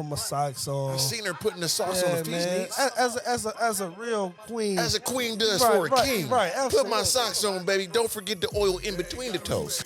put my socks on. I seen her putting the sauce on the feet knees. As a real queen. As a queen does for a king. Right, put my socks on, baby. Don't forget the oil in between the toes.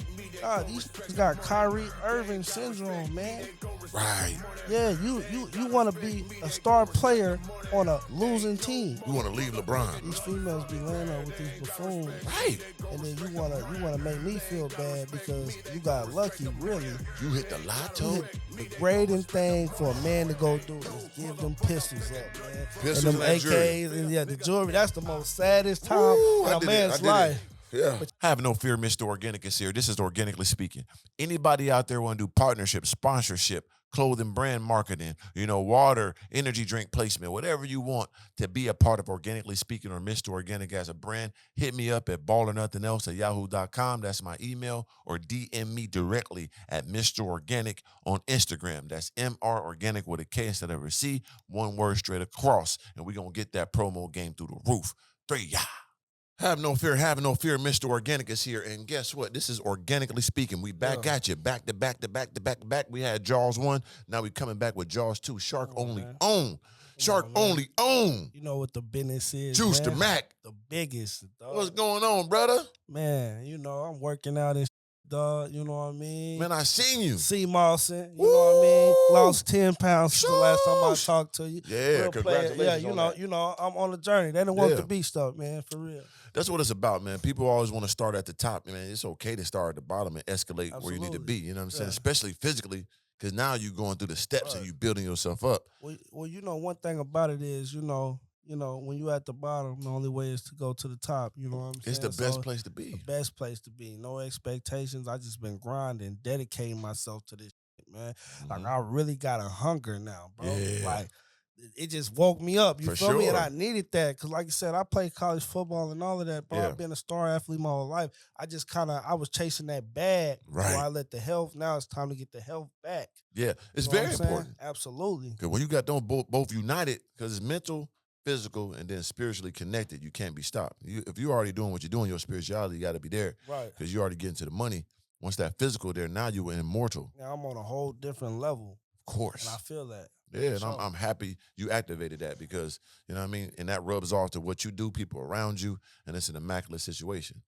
These got Kyrie Irving syndrome, man. Right. Yeah, you want to be a star player on a losing team. You want to leave LeBron. These females be laying up with these buffoons. Right. And then you wanna make me feel bad because you got lucky, really. You hit the lotto. The greatest thing for a man to go do is give them pistols up, man. Pistols and them AKs and the jewelry. That's the most saddest time in a man's life. Yeah. Have no fear, Mr. Organik is here. This is Organically Speaking. Anybody out there want to do partnership, sponsorship, clothing brand marketing, water, energy drink placement, whatever you want to be a part of Organically Speaking or Mr. Organik as a brand, hit me up at ballernothingelse@yahoo.com. That's my email, or DM me directly at Mr. Organik on Instagram. That's MR Organic with a K instead of a C, one word straight across, and we're going to get that promo game through the roof. 3, yeah. Have no fear, Mr. Organik is here. And guess what? This is Organically Speaking. We back at you, back to back. We had Jaws 1. Now we coming back with Jaws 2. Shark only own. Shark only own. You know what the business is, Juice man. the Mac. The biggest, dog. What's going on, brother? Man, I'm working out and dog, you know what I mean? Man, I seen you. C. Mawson, you know what I mean? Lost 10 pounds since the last time I talked to you. Yeah, real congratulations. Yeah, I'm on the journey. They don't want the beat stuff, man, for real. That's what it's about, man. People always want to start at the top. Man, it's okay to start at the bottom and escalate Absolutely. where you need to be. You know what I'm saying? Especially physically, because now you're going through the steps and you're building yourself up. Well, one thing about it is, when you're at the bottom, the only way is to go to the top. You know what I'm saying? It's the best place to be. The best place to be. No expectations. I just been grinding, dedicating myself to this shit, man. Like, I really got a hunger now, bro. Yeah. Like, it just woke me up. You feel me? And I Sure. needed that because, like you said, I played college football and all of that, bro. Yeah. I've been a star athlete my whole life. I just I was chasing that bag. Right. So I let the health, now it's time to get the health back. Yeah, it's You know what very I'm saying? important. Absolutely. Because when you got them both united, because it's mental, physical, and then spiritually connected, you can't be stopped. If you're already doing what you're doing, your spirituality got to be there. Right. Because you already getting to the money. Once that physical there, now you're immortal. Now I'm on a whole different level. Of course. And I feel that. Yeah, and I'm happy you activated that because, you know what I mean? And that rubs off to what you do, people around you, and it's an immaculate situation.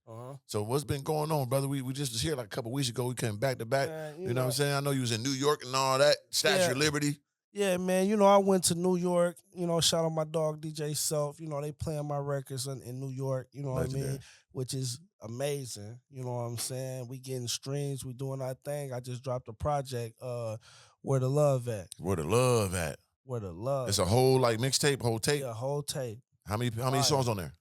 So what's been going on, brother? We just was here like a couple weeks ago. We came back to back. You know what I'm saying? I know you was in New York and all that. Statue of Liberty. Yeah, man. I went to New York. Shout out my dog, DJ Self. They playing my records in New York. You know what I mean? Which is amazing. You know what I'm saying? We getting streams. We doing our thing. I just dropped a project, Where the Love At. Where the love at? Where the Love. It's a whole mixtape, whole tape? Yeah, whole tape. How many songs on there?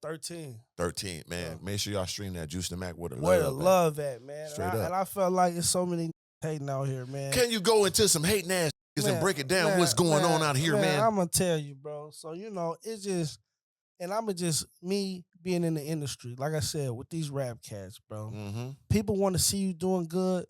13. 13, man. Make sure y'all stream that Juice the Mac. Where the Love at, man. Straight up. And I felt like there's so many hating out here, man. Can you go into some hating ass and break it down? What's going on out here, man? I'm going to tell you, bro. So, it's just, and I'm just, me being in the industry, like I said, with these rap cats, bro. People want to see you doing good,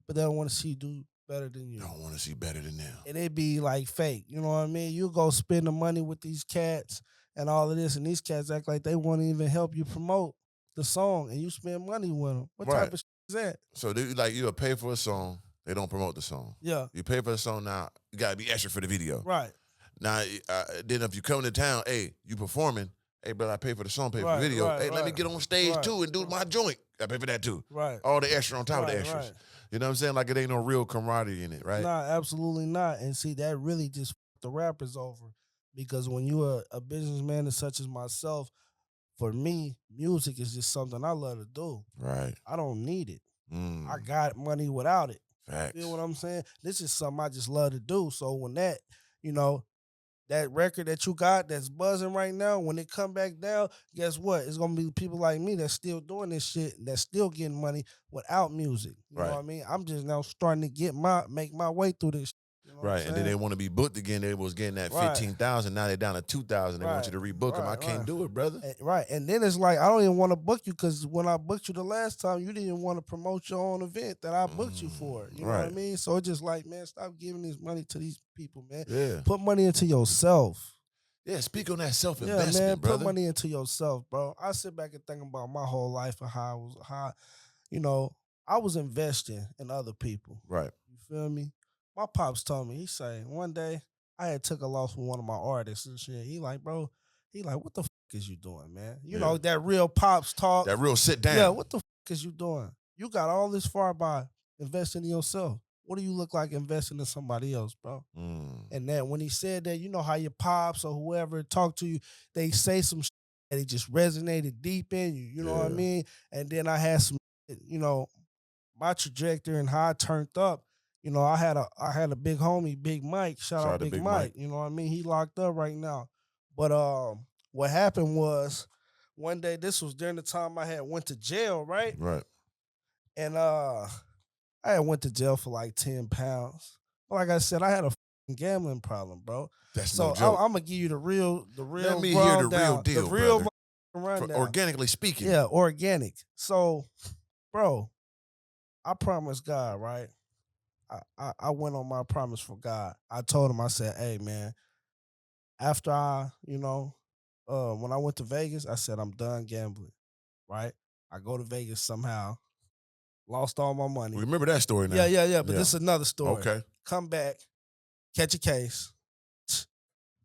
but they don't want to see you do better than you. Don't want to see better than them. And it be like fake, you know what I mean? You go spend the money with these cats and all of this, and these cats act like they won't even help you promote the song, and you spend money with them. What type of shit is that? So you'll pay for a song, they don't promote the song. Yeah. You pay for the song now, you got to be extra for the video. Right. Now, then if you come to town, hey, you performing, hey, brother, I pay for the song, pay for the video. Hey, let me get on stage too and do my joint. I pay for that too. Right. All the extra on top of the extras. Right. You know what I'm saying? Like it ain't no real camaraderie in it, right? Nah, absolutely not. And see, that really just the rappers over. Because when you're a businessman such as myself, for me, music is just something I love to do. Right. I don't need it. I got money without it. Facts. You know what I'm saying? This is something I just love to do. So when that, that record that you got that's buzzing right now, when it come back down, guess what? It's going to be people like me that's still doing this shit, that's still getting money without music. You know what I mean? I'm just now starting to make my way through this shit. You know and then they want to be booked again. They was getting that 15,000. Now they're down to 2,000. They want you to rebook them. I can't do it, brother. And then it's like I don't even want to book you because when I booked you the last time, you didn't want to promote your own event that I booked you for. You know what I mean? So it's just like, man, stop giving this money to these people, man. Yeah. Put money into yourself. Yeah, speak on that self-investment, man, brother. Put money into yourself, bro. I sit back and think about my whole life and how I was investing in other people. Right. You feel me? My pops told me, he say, one day I had took a loss from one of my artists and shit. He like, bro, he like, what the fuck is you doing, man? You Yeah. know, that real pops talk. That real sit down. Yeah, what the fuck is you doing? You got all this far by investing in yourself. What do you look like investing in somebody else, bro? And then when he said that, you know how your pops or whoever talk to you, they say some shit and it just resonated deep in you. You know what I Yeah. mean? And then I had some, you know, my trajectory and how I turned up. You know, I had a big homie, Big Mike. Shout out Big Mike. You know what I mean? He locked up right now. But what happened was one day, this was during the time I had went to jail, right? Right. And I had went to jail for like 10 pounds. But like I said, I had a fucking gambling problem, bro. That's So no joke. I'm gonna give you the real Let me hear the real rundown, deal, the real brother. rundown. Organically speaking. Yeah, organic. So, bro, I promised God, right? I went on my promise for God. I told him, I said, hey man, after when I went to Vegas, I said I'm done gambling, right? I go to Vegas somehow, lost all my money. Remember that story now. Yeah. But this is another story. Okay. Come back, catch a case.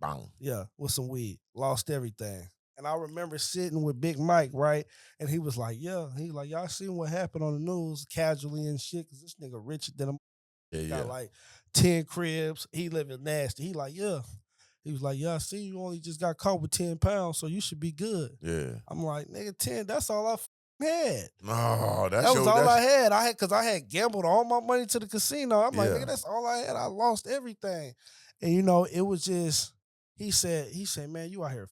Boom. Yeah, with some weed. Lost everything. And I remember sitting with Big Mike, right? And he was like, yeah. He like, y'all seen what happened on the news casually and shit? Because this nigga richer than him. Got like 10 cribs. He living nasty. He like, yeah. He was like, yeah, I see you only just got caught with 10 pounds, so you should be good. Yeah. I'm like, nigga, 10, that's all I had. No, that was all I had. Because I had gambled all my money to the casino. I'm like, nigga, that's all I had. I lost everything. And you know, it was just, he said, man, you out here.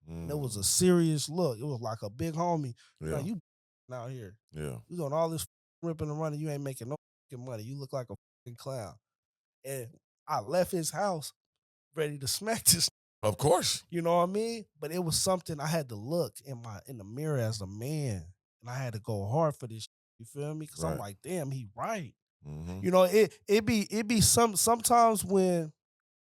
And it was a serious look. It was like a big homie. Yeah. Like, you out here. Yeah. You doing all this ripping and running. You ain't making no money. You look like a clown. And I left his house ready to smack this. Of course. You know what I mean? But it was something I had to look in the mirror as a man. And I had to go hard for this. You feel me? Because I'm like, damn, he right. You know, it be sometimes when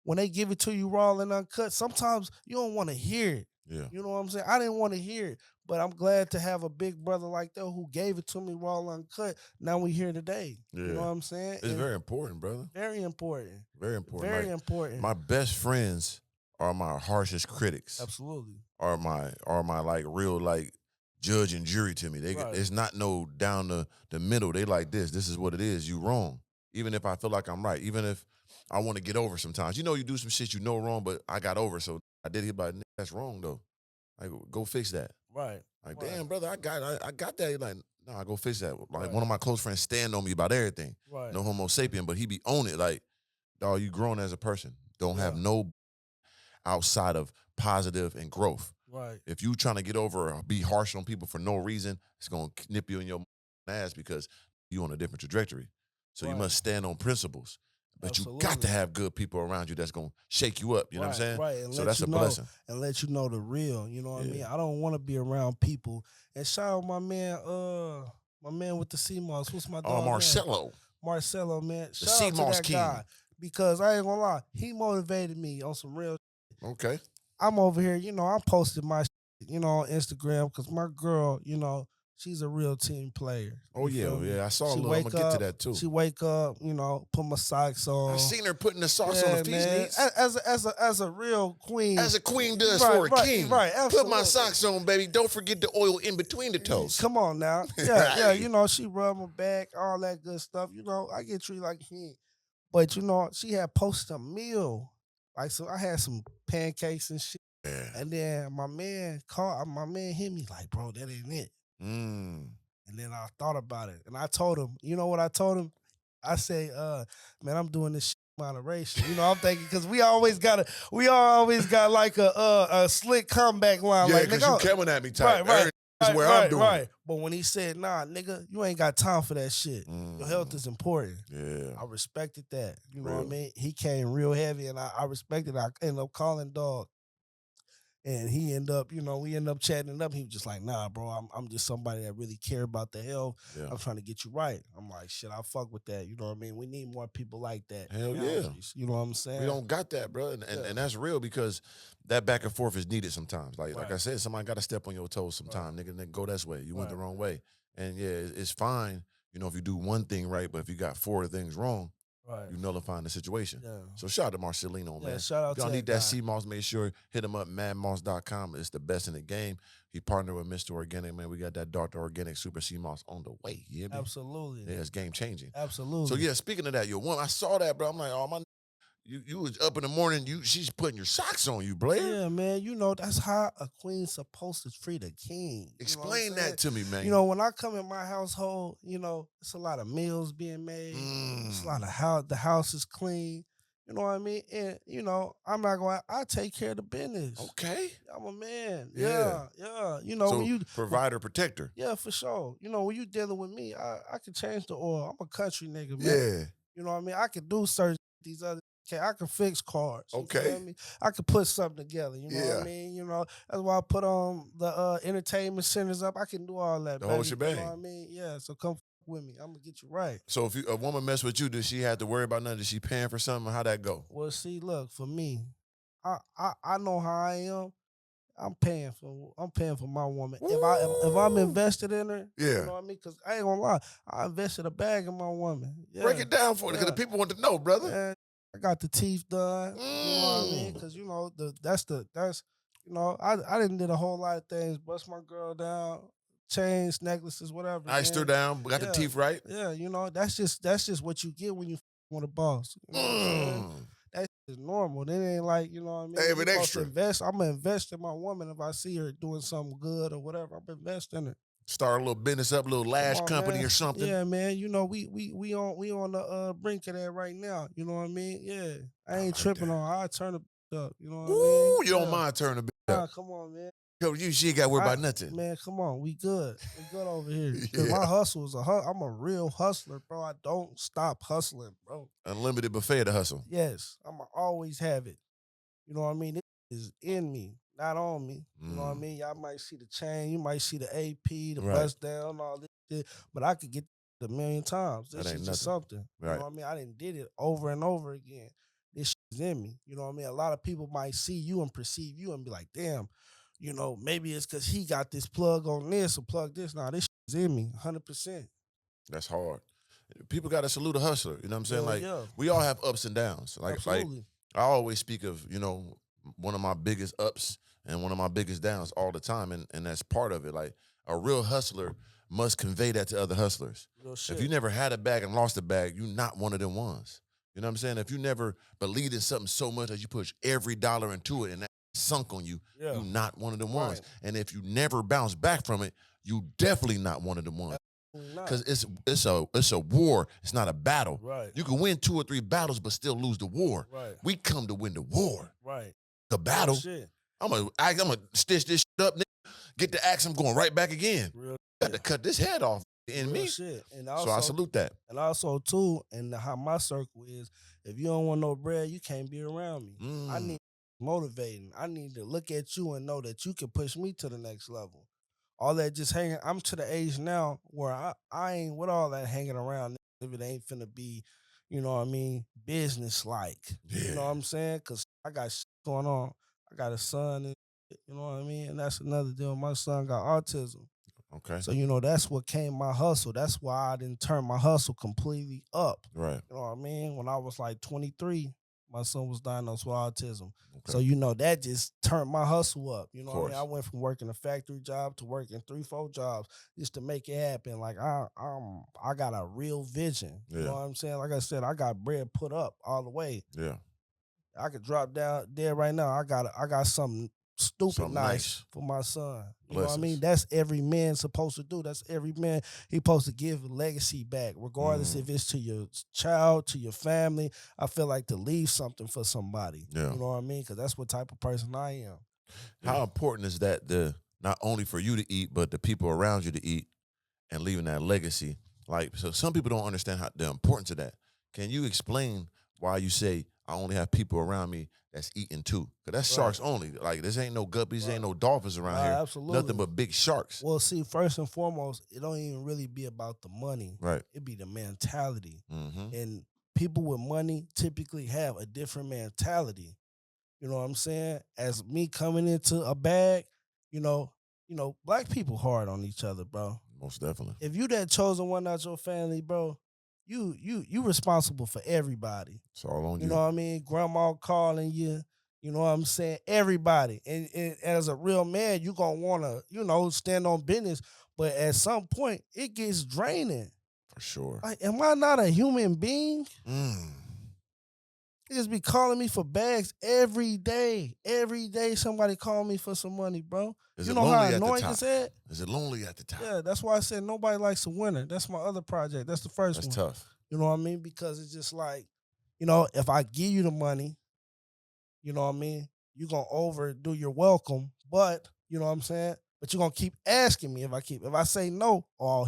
they give it to you raw and uncut, sometimes you don't want to hear it. Yeah. You know what I'm saying? I didn't want to hear it, but I'm glad to have a big brother like that who gave it to me raw and uncut. Now we here today. Yeah. You know what I'm saying? It's very important, brother. Very important. Very important. Very important. My best friends are my harshest critics. Absolutely. Are my like real like judge and jury to me. It's not no down the middle. They like this. This is what it is. You wrong. Even if I feel like I'm right. Even if I want to get over sometimes. You know, you do some shit you know wrong, but I got over. So I did it, but that's wrong though. Like, go fix that. Right. Like, damn, brother, I got that. Like, no, I go fix that. Like, one of my close friends stand on me about everything. Right. No homo sapien, but he be on it. Like, dog, you grown as a person. Don't have no outside of positive and growth. Right. If you trying to get over or be harsh on people for no reason, it's going to nip you in your ass because you on a different trajectory. So you must stand on principles. But you got to have good people around you that's going to shake you up. You know what I'm saying? Right. And so that's a blessing. And let you know the real. You know what I mean? I don't want to be around people. And shout out my man with the sea moss. What's my dog? Marcelo. Man? Marcelo, man. The Shout out to that king. guy. Because I ain't going to lie, he motivated me on some real shit. Okay. I'm over here, you know, I'm posting my shit, you know, on Instagram because my girl, you know, she's a real team player. Oh, yeah. I saw a little. I'm going to get to that, too. She wake up, you know, put my socks on. I seen her putting the socks on the feet knees. As a real queen. As a queen does for a king. Right, absolutely. Put my socks on, baby. Don't forget the oil in between the toes. Come on now. Yeah, you know, she rub my back, all that good stuff. You know, I get treated like a king. But, you know, she had posted a meal. Like, so I had some pancakes and shit. Yeah. And then my man hit me like, bro, that ain't it. And then I thought about it. And I told him, you know what I told him? I say, man, I'm doing this shit in moderation. You know, I'm thinking, because we always got like a slick comeback line. Yeah, like, because you coming at me tight. Right. Is where I'm doing. Right. But when he said, nah, nigga, you ain't got time for that shit. Your health is important. Yeah. I respected that. You know what I mean? He came real heavy and I respected it. I ended up calling dog. And he ended up, you know, we ended up chatting it up. He was just like, nah, bro, I'm just somebody that really care about the health. Yeah. I'm trying to get you right. I'm like, shit, I fuck with that. You know what I mean? We need more people like that. Hell yeah. You know what I'm saying? We don't got that, bro. And that's real because that back and forth is needed sometimes. Like I said, somebody got to step on your toes sometime. Nigga, go this way. You went the wrong way. And yeah, it's fine, you know, if you do one thing right, but if you got 4 things wrong, Right. you nullifying the situation. Yeah. So shout out to Marcelino, Yeah, man. shout out If y'all to need that that guy. sea moss, make sure hit him up, madmoss.com. It's the best in the game. He partnered with Mr. Organik, man. We got that Dr. Organic Super Sea Moss on the way. Yeah, Absolutely. yeah, it's game changing. Absolutely. So yeah, speaking of that, yo, one I saw that, bro. I'm like, oh my, you was up in the morning. She's putting your socks on you, Blair. Yeah, man. You know, that's how a queen's supposed to treat a king. Explain that to me, man. You know, when I come in my household, you know, it's a lot of meals being made. It's a lot of the house is clean. You know what I mean? And, you know, I'm not going, I take care of the business. Okay. I'm a man. Yeah. Yeah. You know, So when you provider, protector. yeah, for sure. You know, when you dealing with me, I can change the oil. I'm a country nigga, man. Yeah. You know what I mean? I can do certain these other. Okay, I can fix cars. You Okay. feel me? I can put something together. You know what I mean? You know that's why I put on the entertainment centers up. I can do all that. The whole baby. shebang. You know what I mean? Yeah. So come with me. I'm gonna get you right. So if a woman mess with you, does she have to worry about nothing? Is she paying for something? How'd that go? Well, see, look for me. I know how I am. I'm paying for my woman. If I'm invested in her, Yeah. you know what I mean? Because I ain't gonna lie, I invested a bag in my woman. Yeah. Break it down for me, because the people want to know, brother. Man, I got the teeth done. You know what I mean? Because you know that's you know I didn't did a whole lot of things. Bust my girl down, chains, necklaces, whatever. Iced her down, got the teeth right. Yeah, you know that's just what you get when you with a boss. You know what I'm saying? That's just normal. That ain't like, you know what I mean? Hey, but You extra. invest. I'm gonna invest in my woman if I see her doing something good or whatever. I'm invest in her. Start a little business up, a little lash company man. or something. Yeah, man. You know, we on the brink of that right now. You know what I mean? Yeah. I ain't tripping on. I turn it up. You know what I mean? You don't mind turning the up. Come on, man. Yo, she ain't got to worry about nothing. Man, come on. We good. We good over here. Because my hustle is I'm a real hustler, bro. I don't stop hustling, bro. Unlimited buffet to hustle. Yes. I'ma always have it. You know what I mean? It is in me, not on me. You know what I mean? Y'all might see the chain, you might see the AP, the bust down, all this shit, but I could get it 1,000,000 times. This is just something. Right. You know what I mean? I didn't did it over and over again. This shit is in me. You know what I mean? A lot of people might see you and perceive you and be like, damn, you know, maybe it's because he got this plug on this or plug this. Nah, this shit is in me, 100%. That's hard. People got to salute a hustler. You know what I'm saying? We all have ups and downs. Absolutely. I always speak of, you know, one of my biggest ups and one of my biggest downs all the time, and that's part of it. Like, a real hustler must convey that to other hustlers. Real shit. If you never had a bag and lost a bag, you're not one of them ones. You know what I'm saying? If you never believed in something so much that you push every dollar into it and that sunk on you, you're not one of them ones. And if you never bounce back from it, you definitely not one of them ones. Because it's a war. It's not a battle. Right. You can win 2 or 3 battles, but still lose the war. Right. We come to win the war. Right. The battle. Shit. I'm gonna stitch this shit up, nigga. Get the axe. I'm going right back again. Real Got to cut this head off in me. shit. And also, So I salute that. And also too, and how my circle is, if you don't want no bread, you can't be around me. I need motivating. I need to look at you and know that you can push me to the next level. All that just hanging. I'm to the age now where I ain't with all that hanging around if it ain't finna be, you know what I mean, business like. You know what I'm saying? Because I got shit going on. I got a son, and you know what I mean? And that's another deal. My son got autism. Okay. So, you know, that's what came my hustle. That's why I didn't turn my hustle completely up. Right. You know what I mean? When I was like 23, my son was diagnosed with autism. Okay. So, you know, that just turned my hustle up. You know what I mean? course. I went from working a factory job to working 3-4 jobs just to make it happen. Like, I got a real vision. You know what I'm saying? Like I said, I got bread put up all the way. Yeah. I could drop down there right now. I got something stupid Something nice for my son. You know what I Blessings. mean? That's every man supposed to do. That's every man. He supposed to give a legacy back, regardless if it's to your child, to your family. I feel like to leave something for somebody. Yeah. You know what I mean? Because that's what type of person I am. How important is that not only for you to eat, but the people around you to eat and leaving that legacy? Like, so some people don't understand the importance of that. Can you explain why you say I only have people around me that's eating too? Because that's sharks only. Like, this ain't no guppies, ain't no dolphins around here. Absolutely. Nothing but big sharks. Well, see, first and foremost, it don't even really be about the money. Right. It be the mentality. Mm-hmm. And people with money typically have a different mentality. You know what I'm saying? As me coming into a bag, you know, black people hard on each other, bro. Most definitely. If you that chosen one out your family, bro, you responsible for everybody. It's all on You you. know what I mean? Grandma calling you. You know what I'm saying? Everybody. And as a real man, you gonna wanna, stand on business. But at some point, it gets draining. For sure. Like, am I not a human being? Mm. Niggas be calling me for bags every day. Every day somebody call me for some money, bro. Is You it know how lonely at the annoying top? it's at? Is it lonely at the top? Yeah, that's why I said nobody likes a winner. That's my other project. That's the first That's one. tough. You know what I mean? Because it's just like, if I give you the money, you know what I mean? You're gonna overdo your welcome, but you know what I'm saying? But you're gonna keep asking me if I say no, oh,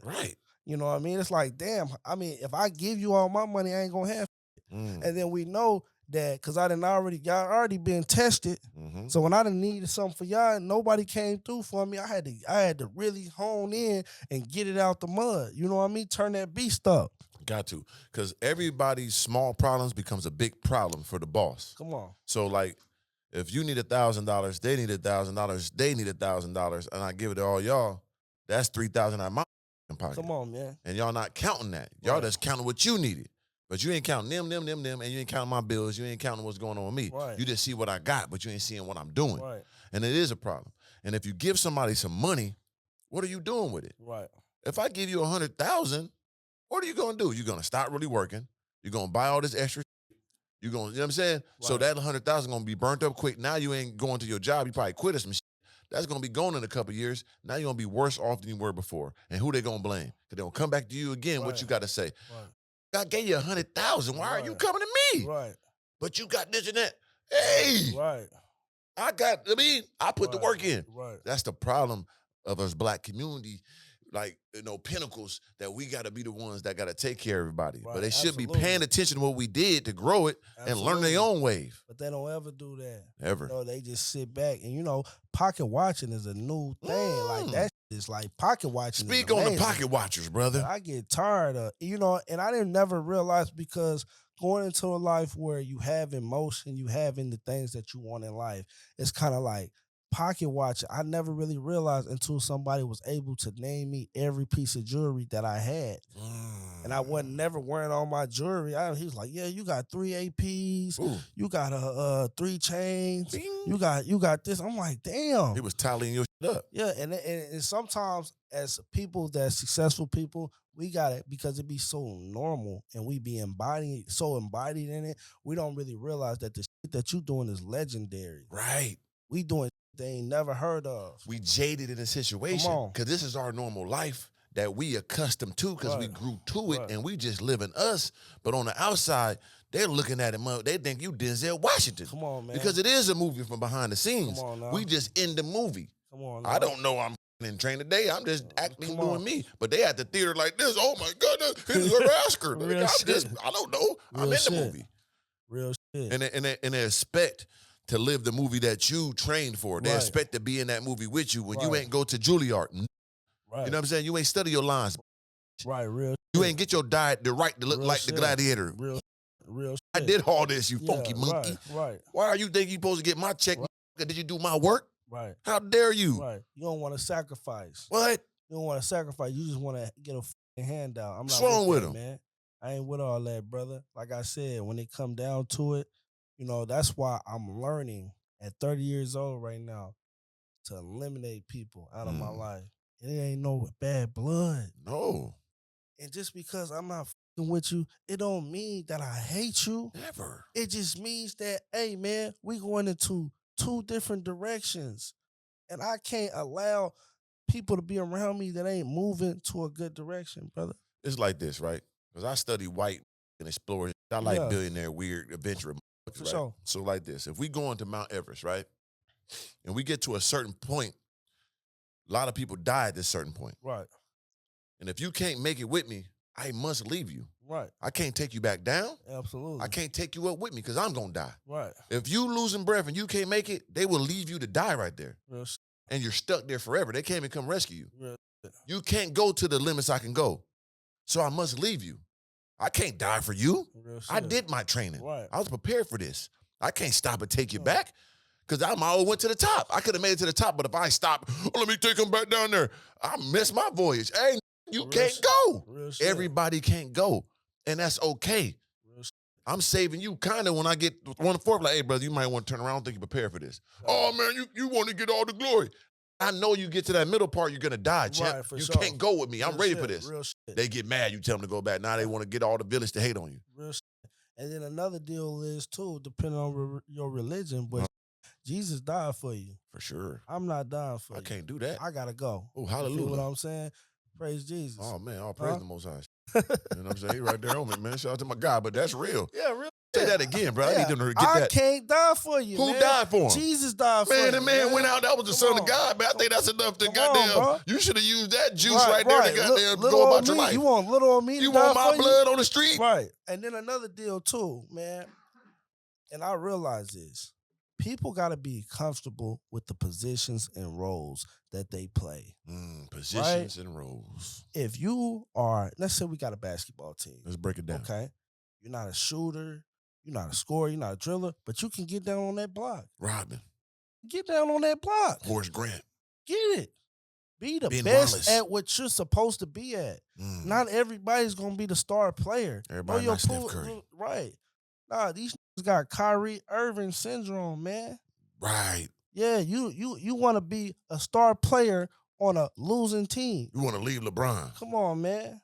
Right. you know what I mean? It's like, damn, I mean, if I give you all my money, I ain't gonna have it. Mm. And then we know that because y'all already been tested. Mm-hmm. So when I done needed something for y'all, nobody came through for me. I had to really hone in and get it out the mud. You know what I mean? Turn that beast up. Got to. Because everybody's small problems becomes a big problem for the boss. Come on. So like, if you need $1,000, they need $1,000, they need $1,000, and I give it to all y'all, that's $3,000 out of my pocket. Come on, man. And y'all not counting that. Y'all Right. just counting what you needed. But you ain't counting them, and you ain't counting my bills. You ain't counting what's going on with me. Right. You just see what I got, but you ain't seeing what I'm doing. Right. And it is a problem. And if you give somebody some money, what are you doing with it? Right. If I give you $100,000, what are you gonna do? You're gonna stop really working. You're gonna buy all this extra. You're gonna, you know what I'm saying? So Right. that 100,000 gonna be burnt up quick. Now you ain't going to your job. You probably quit or some shit. That's gonna be gone in a couple of years. Now you're gonna be worse off than you were before. And who they gonna blame? Because they gonna come back to you again. What Right. you gotta say? Right. I gave you 100,000. Why are you Right. coming to me? Right. But you got this and that. Hey, Right. I put the Right. work in. Right. That's the problem of us black community, like, pinnacles that we got to be the ones that got to take care of everybody. Right, But they should be absolutely. paying attention to what we did to grow it and learn their own wave. But they don't ever do that. Ever. They just sit back and pocket watching is a new thing. Like that shit is like pocket watching. Speak is on the amazing. pocket watchers, brother. I get tired of and I didn't never realize because going into a life where you have emotion, you having the things that you want in life, it's kind of like pocket watching. I never really realized until somebody was able to name me every piece of jewelry that I had. And I wasn't never wearing all my jewelry. He was like, "Yeah, you got 3 APs, Ooh. you got 3 chains, Bing. you got this." I'm like, "Damn." He was tallying your shit up. Yeah, and sometimes as people that successful people, we got it because it be so normal and we be embodied in it. We don't really realize that the shit that you doing is legendary. Right. We doing shit they ain't never heard of. We jaded in a situation on. because this is our normal life that we accustomed to because we Right. grew to it Right. and we just living us. But on the outside, they're looking at it, they think you Denzel Washington. Come on, man. Because it is a movie from behind the scenes. Come on now. We just in the movie. Come on, now. I don't know I'm in train today. I'm just acting, Come doing on. me. But they at the theater like this. Oh my goodness, he's a Oscar. Real shit. I don't know. I'm in Real the shit. movie. Real shit. And they expect to live the movie that you trained for. They Right. expect to be in that movie with you when you Right. ain't go to Juilliard. Right. You know what I'm saying? You ain't study your lines. Right, real You shit. ain't get your diet to look Real like shit. the gladiator. Real shit. I did all this, you Yeah, funky monkey. Right. Why are you think you supposed to get my check? Right. Did you do my work? Right. How dare you? Right. You don't want to sacrifice. What? You don't want to sacrifice. You just want to get a fucking handout. I'm What's not wrong with that, him? man. I ain't with all that, brother. Like I said, when it come down to it, that's why I'm learning at 30 years old right now to eliminate people out of my life. It ain't no bad blood. No. And just because I'm not fucking with you, it don't mean that I hate you. Never. It just means that, hey, man, we going into 2 different directions. And I can't allow people to be around me that ain't moving to a good direction, brother. It's like this, right? Because I study white and explore. I like Yeah. billionaire, weird adventure. For right? sure. So like this, if we go into Mount Everest, right? And we get to a certain point, a lot of people die at this certain point. Right. And if you can't make it with me, I must leave you. Right. I can't take you back down. Absolutely. I can't take you up with me because I'm going to die. Right. If you losing breath and you can't make it, they will leave you to die right there. Real shit. And you're stuck there forever. They can't even come rescue you. Real shit. You can't go to the limits I can go. So I must leave you. I can't die for you. Real shit. I did my training. Right. I was prepared for this. I can't stop and take you back because I always went to the top. I could have made it to the top, but if I stop, let me take him back down there. I missed my voyage. Hey, You Real can't shit. go. Real shit. Everybody can't go. And that's okay. Real shit. I'm saving you kind of when I get 1-4, like, hey, brother, you might want to turn around. I don't think you're prepared for this. Right. Oh, man, you want to get all the glory. I know you get to that middle part, you're going to die, champ. Right, for you sure. can't go with me. I'm Real ready shit, for this. Real shit. They get mad. You tell them to go back. Now they want to get all the village to hate on you. Real shit. And then another deal is, too, depending on your religion, but Jesus died for you. For sure. I'm not dying for you. I can't do that. I got to go. Oh, You hallelujah. feel what I'm saying? Praise Jesus. Oh, man, all praise the Most High. You know what I'm saying? He right there on me, man. Shout out to my God, but that's real. Yeah, real. Say that again, bro. I need them to get I that. can't die for you, Who man. died for him? Jesus died for you. Man, the man went out. That was the Come Son of on. God, man. I think that's enough to Come goddamn. on, You should have used that juice right there to goddamn Little go old about your me. life. You want little old me You to die want my for blood on the street? you? Right. And then another deal, too, man. And I realize this. People got to be comfortable with the positions and roles that they play. Positions and roles. If you are, let's say we got a basketball team. Let's break it down. Okay. You're not a shooter. You're not a scorer. You're not a driller. But you can get down on that block. Rodman. Get down on that block. Horace Grant. Get it. Be the Ben best Wallace. at what you're supposed to be at. Not everybody's going to be the star player. Everybody not Steph Curry. Right. Nah, these niggas got Kyrie Irving syndrome, man. Right. Yeah, you want to be a star player on a losing team. You want to leave LeBron. Come on, man.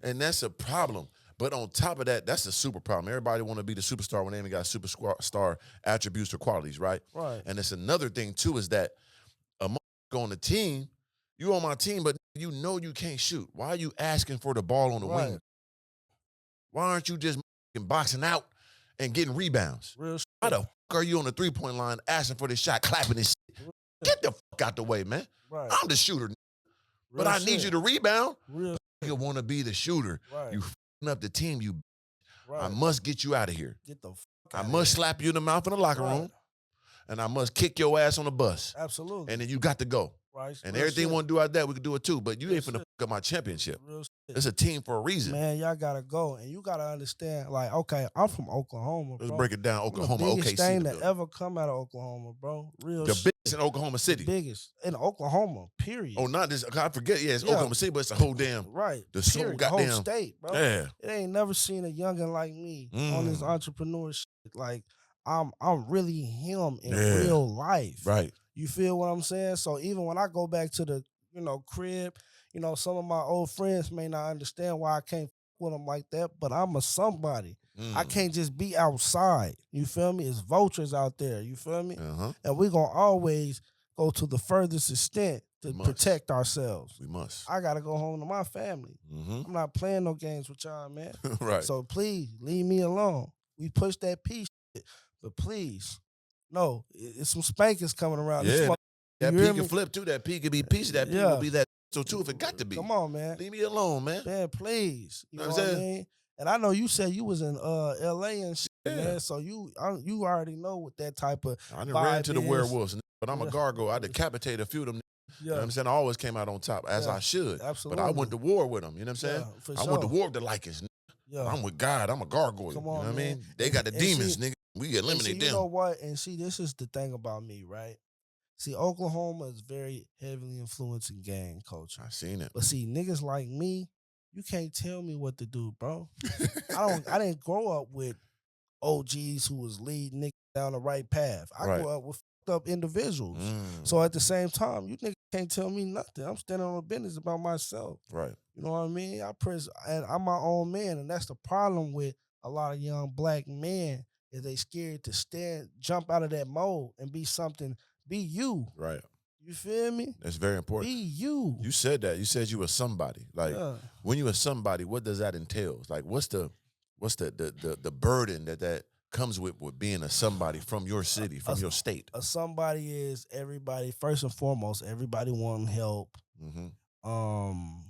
And that's a problem. But on top of that, that's a super problem. Everybody want to be the superstar when they ain't got superstar attributes or qualities, right? Right. And it's another thing, too, is that a motherfucker on the team, you on my team, but you know you can't shoot. Why are you asking for the ball on the wing? Why aren't you just boxing out and getting rebounds? Real shit. Why the fuck are you on the three-point line asking for this shot, clapping this shit? Get the fuck out the way, man. Right. I'm the shooter, but I need you to rebound. Real You want to be the shooter. Right. You f***ing up the team. Right. I must get you out of here. Get the fuck I out must slap you in the mouth in the locker room, and I must kick your ass on the bus. Absolutely. And then you got to go. Right. And Real everything shit. want to do out there, we can do it too. But you Real ain't finna shit. fuck up my championship. Real shit. It's a team for a reason. Man, y'all gotta go, and you gotta understand. Like, okay, I'm from Oklahoma. Let's bro. break it down. Oklahoma, the biggest OKC. thing the that building. ever come out of Oklahoma, bro. Real The shit. biggest in Oklahoma City. The biggest in Oklahoma. Period. Oh, not this. I forget. Yeah, it's Yeah. Oklahoma City, but it's a whole damn. Right. The whole Period. goddamn. Whole state, bro. Yeah. It ain't never seen a youngin' like me on this entrepreneurship. Like, I'm really him in real life. Right. You feel what I'm saying? So even when I go back to the, crib, some of my old friends may not understand why I can't with them like that, but I'm a somebody. I can't just be outside. You feel me? It's vultures out there. You feel me? And we're going to always go to the furthest extent to protect ourselves. We must. I got to go home to my family. I'm not playing no games with y'all, man. Right. So please, leave me alone. We push that peace shit, but please, no, it's some spankings coming around. Yeah. That You P hear can me? flip too. That P can be piece. That P Yeah. will be that so too if it got to be. Come on, man. Leave me alone, man. Man, please. You Know know what I'm what I saying? mean? And I know you said you was in LA and shit, Yeah. man. So you already know what that type of I done ran into the vibe is. werewolves, but I'm a Yeah. gargoyle. I decapitated a few of them. You know what I'm saying? I always came out on top, as I should. Absolutely. But I went to war with them. You know what I'm saying? Yeah, for I went to sure. war with the Lycans. Yeah. I'm with God. I'm a gargoyle. Come You know on, what I mean? man. They got the And see- demons, nigga. We And eliminate see, them. you know what? And see, this is the thing about me, right? See, Oklahoma is very heavily influenced in gang culture. I seen it. But see, niggas like me, you can't tell me what to do, bro. I didn't grow up with OGs who was leading niggas down the right path. I Right. grew up with fucked up individuals. Mm, So at the same time, you niggas can't tell me nothing. I'm standing on business about myself. right. You know what I mean? And I'm my own man, and that's the problem with a lot of young black men is they scared to jump out of that mold and be something. Be you. Right. You feel me? That's very Be important. you. You said that. You said you were somebody. Like Yeah. when you were somebody, what does that entail? Like what's the burden that comes with being a somebody from your city, from your state? A somebody is everybody. First and foremost, everybody wanting help. Mm-hmm.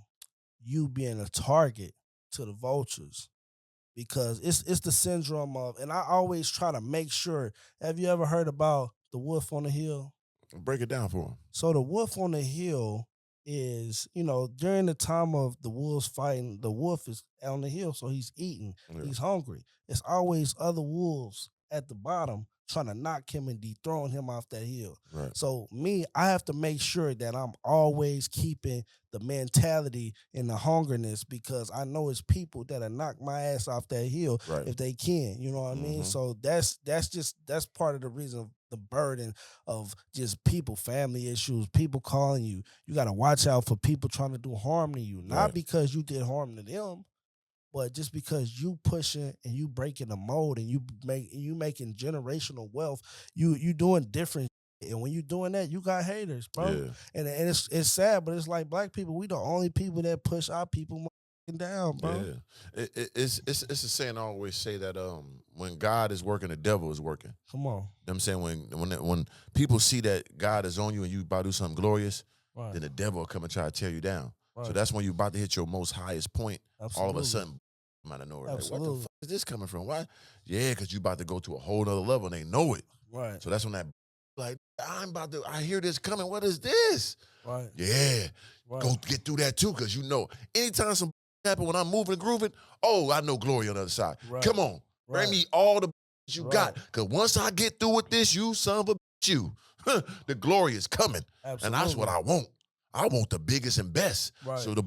You being a target to the vultures because it's the syndrome of, and I always try to make sure. Have you ever heard about the wolf on the hill? Break it down for him. So the wolf on the hill is, during the time of the wolves fighting, the wolf is on the hill, so he's eating, Yeah. he's hungry. It's always other wolves at the bottom trying to knock him and dethrone him off that hill. Right. So me, I have to make sure that I'm always keeping the mentality and the hungerness, because I know it's people that'll knock my ass off that hill Right. if they can. You know what I mean? Mhm. So that's part of the reason of the burden of just people, family issues, people calling you. You got to watch out for people trying to do harm to you, not Right. because you did harm to them, but just because you pushing and you breaking the mold and you making generational wealth, you doing different shit. And when you doing that, you got haters, bro. Yeah. And it's sad, but it's like black people, we the only people that push our people down, bro. Yeah. It's a saying I always say that when God is working, the devil is working. Come on. You know what I'm saying when people see that God is on you and you about to do something glorious, Right. then the devil will come and try to tear you down. Right. So that's when you're about to hit your most highest point. All of a Absolutely. sudden, out of nowhere, like, what the Absolutely. fuck is this coming from? Why? Yeah, because you about to go to a whole nother level and they know it. Right. So that's when that like I hear this coming. What is this? Right. Yeah, Right. go get through that too, because you know anytime some happen when I'm moving and grooving, oh, I know glory on the other side. Right. Come on, bring Right. me all the you Right. got, because once I get through with this, you son of a you, the glory is coming, Absolutely. and that's what I want. I want the biggest and best. Right. So the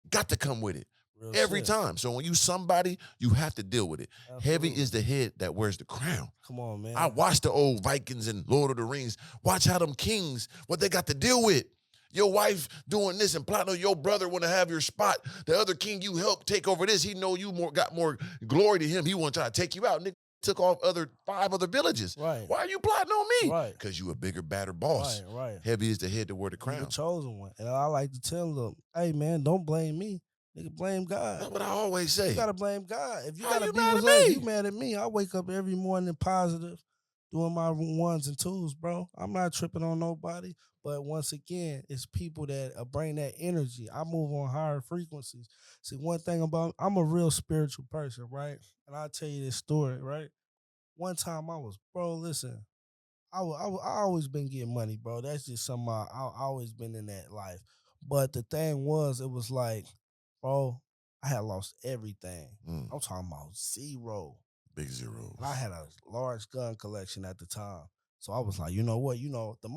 got to come with it. Real Every shit. time. So when you somebody, you have to deal with it. Heavy Absolutely. is the head that wears the crown. Come on, man. I watched the old Vikings and Lord of the Rings. Watch how them kings, what they got to deal with. Your wife doing this and plotting on your brother want to have your spot. The other king you helped take over this, he know you got more glory to him. He want to try to take you out. Nigga took off 5 other villages. Right. Why are you plotting on me? Right. Because you a bigger, badder boss. Right. Heavy is the head that wear the You the crown. chosen one. And I like to tell them, hey, man, don't blame me. Nigga, blame God. That's what I always say. You gotta blame God. If you How gotta you be mad with at us, me? you mad at me. I wake up every morning positive, doing my ones and twos, bro. I'm not tripping on nobody. But once again, it's people that bring that energy. I move on higher frequencies. See, one thing about I'm a real spiritual person, right? And I'll tell you this story, right? One time listen, I always been getting money, bro. That's just something I always been in that life. But the thing was, it was like, bro, I had lost everything. Mm, I'm talking about zero. big zeros. And I had a large gun collection at the time. So I was like, you know what? The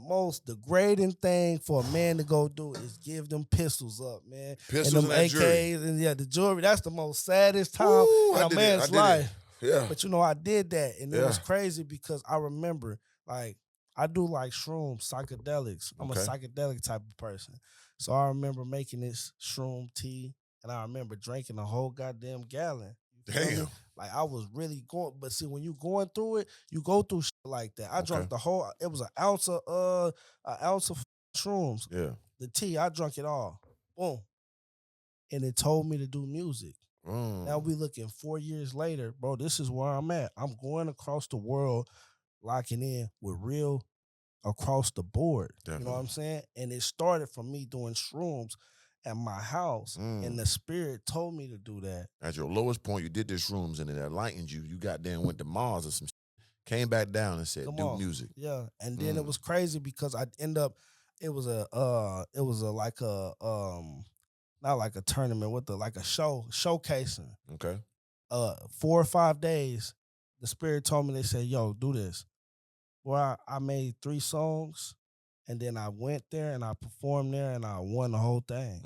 most degrading thing for a man to go do is give them pistols up, man. Pistols and them and that AKs jewelry. and the jewelry. That's the most saddest time Ooh, in I a did it. man's I did life. it. Yeah. But I did that, and it was Yeah. crazy because I remember, like, I do like shrooms, psychedelics. I'm a Okay. psychedelic type of person. So I remember making this shroom tea, and I remember drinking a whole goddamn gallon. You feel me? Damn. Like, I was really going, but see, when you going through it, you go through shit like that. I Okay. drank the whole. It was an ounce of shrooms. Yeah. The tea, I drank it all. Boom, and it told me to do music. Now we looking 4 years later, bro. This is where I'm at. I'm going across the world, locking in with real across the board. Definitely. You know what I'm saying? And it started from me doing shrooms at my house, and the spirit told me to do that. At your lowest point, you did this shrooms and it enlightened you. You goddamn went to Mars or some shit. Came back down and said, do music. Yeah. And then it was crazy because I'd end up, it was like a not like a tournament, like a showcasing. Okay. 4 or 5 days, the spirit told me, they said, yo, do this. Well, I made 3 songs, and then I went there and I performed there and I won the whole thing.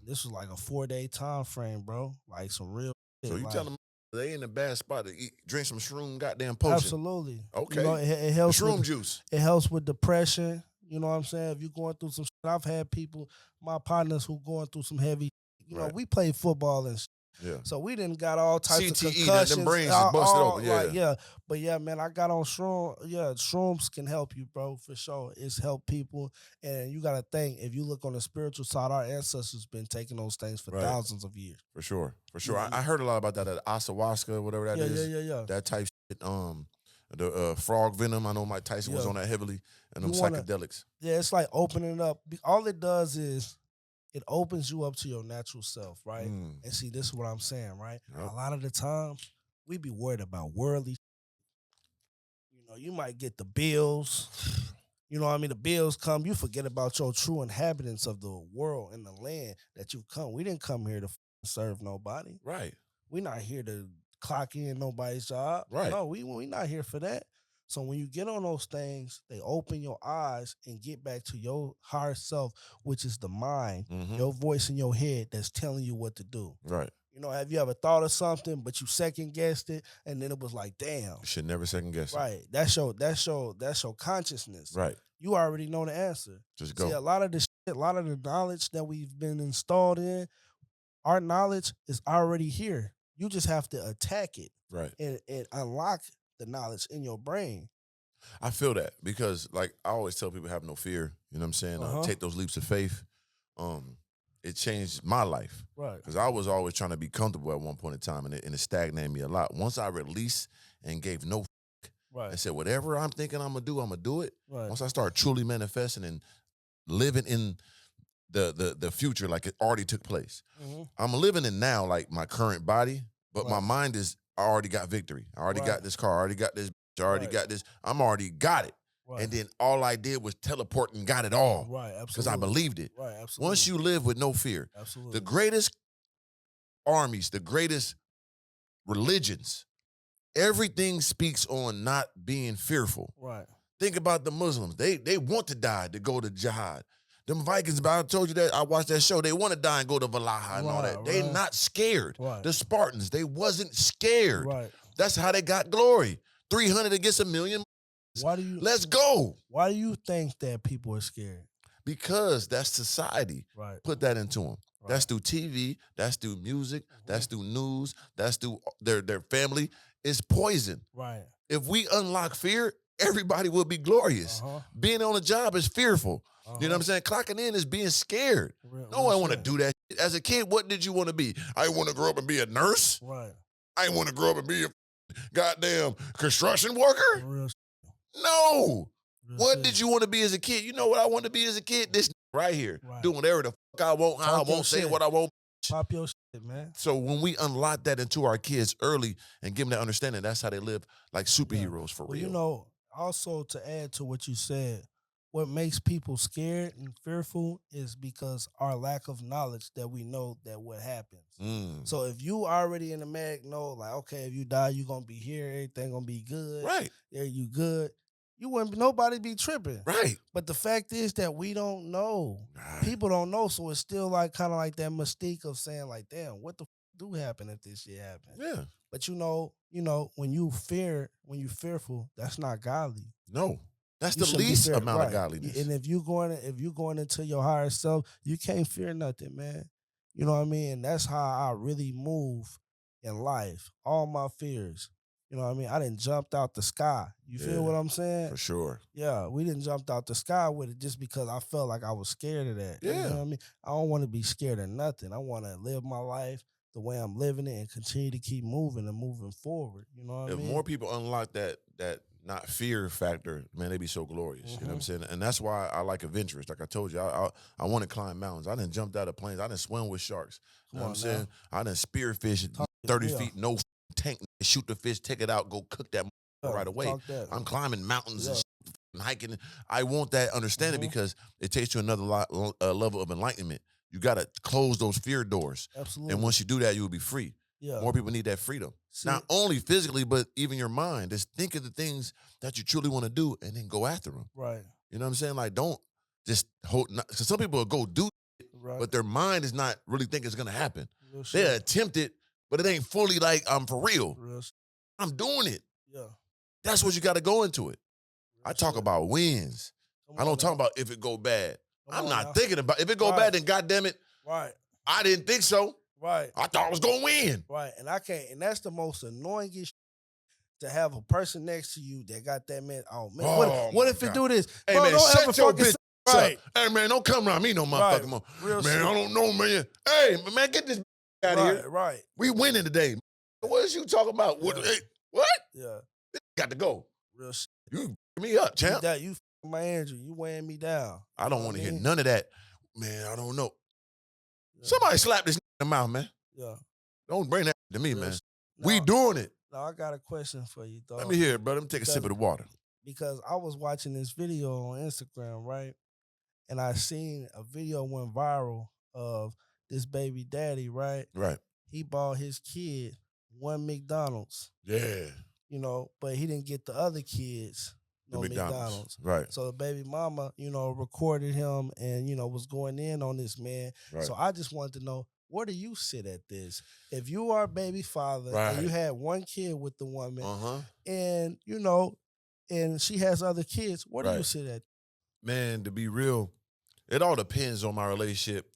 This was like a 4-day time frame, bro. Like some real shit. So you like, tell them they in a bad spot to drink some shroom goddamn potion. Absolutely. Okay. It helps Shroom with, juice. It helps with depression. You know what I'm saying? If you're going through some shit, I've had people, my partners who going through some heavy, Right. we play football and shit. Yeah. So we didn't got all types CTE, of concussions. them brains is busted open. Yeah. Like, yeah. But yeah, man, I got on shroom. Yeah, shrooms can help you, bro, for sure. It's helped people. And you got to think, if you look on the spiritual side, our ancestors been taking those things for thousands of years. For sure. For sure. Yeah. I heard a lot about that ayahuasca, whatever that is. Yeah. That type shit. The frog venom. I know Mike Tyson was on that heavily. And them psychedelics. Yeah, it's like opening up. All it does is it opens you up to your natural self, right? And see, this is what I'm saying, right? Yep. A lot of the time, we be worried about worldly. You might get the bills. You know what I mean? The bills come. You forget about your true inhabitants of the world and the land that you come. We didn't come here to serve nobody. Right. We're not here to clock in nobody's job. Right. No, we not here for that. So when you get on those things, they open your eyes and get back to your higher self, which is the mind, your voice in your head that's telling you what to do. Right. You know, have you ever thought of something, but you second guessed it, and then it was like, damn. You should never second guess it. Right. That's your consciousness. Right. You already know the answer. Just go. See, a lot of the knowledge that we've been installed in, our knowledge is already here. You just have to attack it. Right. And unlock the knowledge in your brain. I feel that because, like, I always tell people, have no fear. You know what I'm saying? Take those leaps of faith. It changed my life. Right. Because I was always trying to be comfortable at one point in time, and it stagnated me a lot. Once I released and gave no right. and said, whatever I'm thinking I'm going to do it. Right. Once I start truly manifesting and living in the future like it already took place. I'm living in now like my current body, but my mind is, I already got victory. I already got this car. I already got this. I already got this. I'm already got it. Right. And then all I did was teleport and got it all. Right, absolutely. Because I believed it. Right, absolutely. Once you live with no fear, absolutely. The greatest armies, the greatest religions, everything speaks on not being fearful. Right. Think about the Muslims. They want to die to go to jihad. Them Vikings, I told you that, I watched that show, they want to die and go to Valhalla and all that. They not scared. Right. The Spartans, they wasn't scared. Right. That's how they got glory. 300 against 1,000,000. Let's go. Why do you think that people are scared? Because that's society. Right. Put that into them. Right. That's through TV. That's through music. That's through news. That's through their family. It's poison. Right. If we unlock fear, everybody will be glorious. Being on a job is fearful. You know what I'm saying? Clocking in is being scared. No one want to do that. As a kid, what did you want to be? I want to grow up and be a nurse. Right. I want to grow up and be a goddamn construction worker. No. What did you want to be as a kid? You know what I want to be as a kid? This right here. Right. Doing whatever the fuck I want, how I won't, say what I won't. Pop your shit, man. So when we unlock that into our kids early and give them that understanding, that's how they live like superheroes for real. You know, also to add to what you said, what makes people scared and fearful is because our lack of knowledge that we know that what happens. So if you already in the mag know, like, okay, if you die, you're going to be here, everything going to be good. Right. Yeah, you good. You wouldn't, nobody be tripping. Right. But the fact is that we don't know. Right. People don't know, so it's still like kind of like that mystique of saying like, damn, what the do happen if this shit happens? Yeah. But you know, when you fearful, that's not godly. No. That's the least amount of godliness. And if you going into your higher self, you can't fear nothing, man. You know what I mean? And that's how I really move in life. All my fears. You know what I mean? I didn't jump out the sky. You feel what I'm saying? For sure. Yeah, we didn't jump out the sky with it just because I felt like I was scared of that. Yeah. You know what I mean? I don't want to be scared of nothing. I want to live my life the way I'm living it and continue to keep moving and moving forward. You know what I mean? If more people unlock that not fear factor, man, they be so glorious. You know what I'm saying? And that's why I like adventurous. Like I told you, I want to climb mountains. I done jumped out of planes. I done swim with sharks. You know what I'm saying? I done spearfish 30 feet, no tank, shoot the fish, take it out, go cook that right away. I'm climbing mountains and hiking. I want that understanding because it takes you another level of enlightenment. You got to close those fear doors. Absolutely. And once you do that, you will be free. Yeah. More people need that freedom. Not only physically, but even your mind. Just think of the things that you truly want to do and then go after them. Right. You know what I'm saying? Like, don't just hold. Because some people will go do it, but their mind is not really thinking it's going to happen. They attempt it, but it ain't fully like, I'm for real. I'm doing it. Yeah. That's what you got to go into it. I talk about wins. I don't talk about if it go bad. I'm not thinking about if it go bad, then goddamn it. Right. I didn't think so. Right. I thought I was going to win. Right. And I can't, and that's the most annoyingest to have a person next to you that got that man. Oh man, what if it do this? Hey, bro, man, don't shut ever your fucking bitch right. up. Hey man, don't come around me no motherfucking more. Real man, shit. I don't know, man. Hey, man, get this out of here. Right. We winning today. What is you talking about? What? Hey, what? Yeah. This got to go. Real shit. You me up, champ. You my angel. You weighing me down. I don't want to hear none of that. Man, I don't know. Yeah. Somebody slap this in the mouth, man. Yeah. Don't bring that to me, Real man. shit. We doing it. No, I got a question for you, dog. Let me hear it, brother. Let me take a sip of the water. Because I was watching this video on Instagram, right? And I seen a video went viral of this baby daddy, right? Right. He bought his kid one McDonald's. Yeah. You know, but he didn't get the other kids The no McDonald's. McDonald's. Right. So the baby mama, you know, recorded him and, you know, was going in on this man. Right. So I just wanted to know, where do you sit at this? If you are a baby father Right. and you had one kid with the woman Uh-huh. and, you know, and she has other kids, where do you Right. sit at? Man, to be real, it all depends on my relationship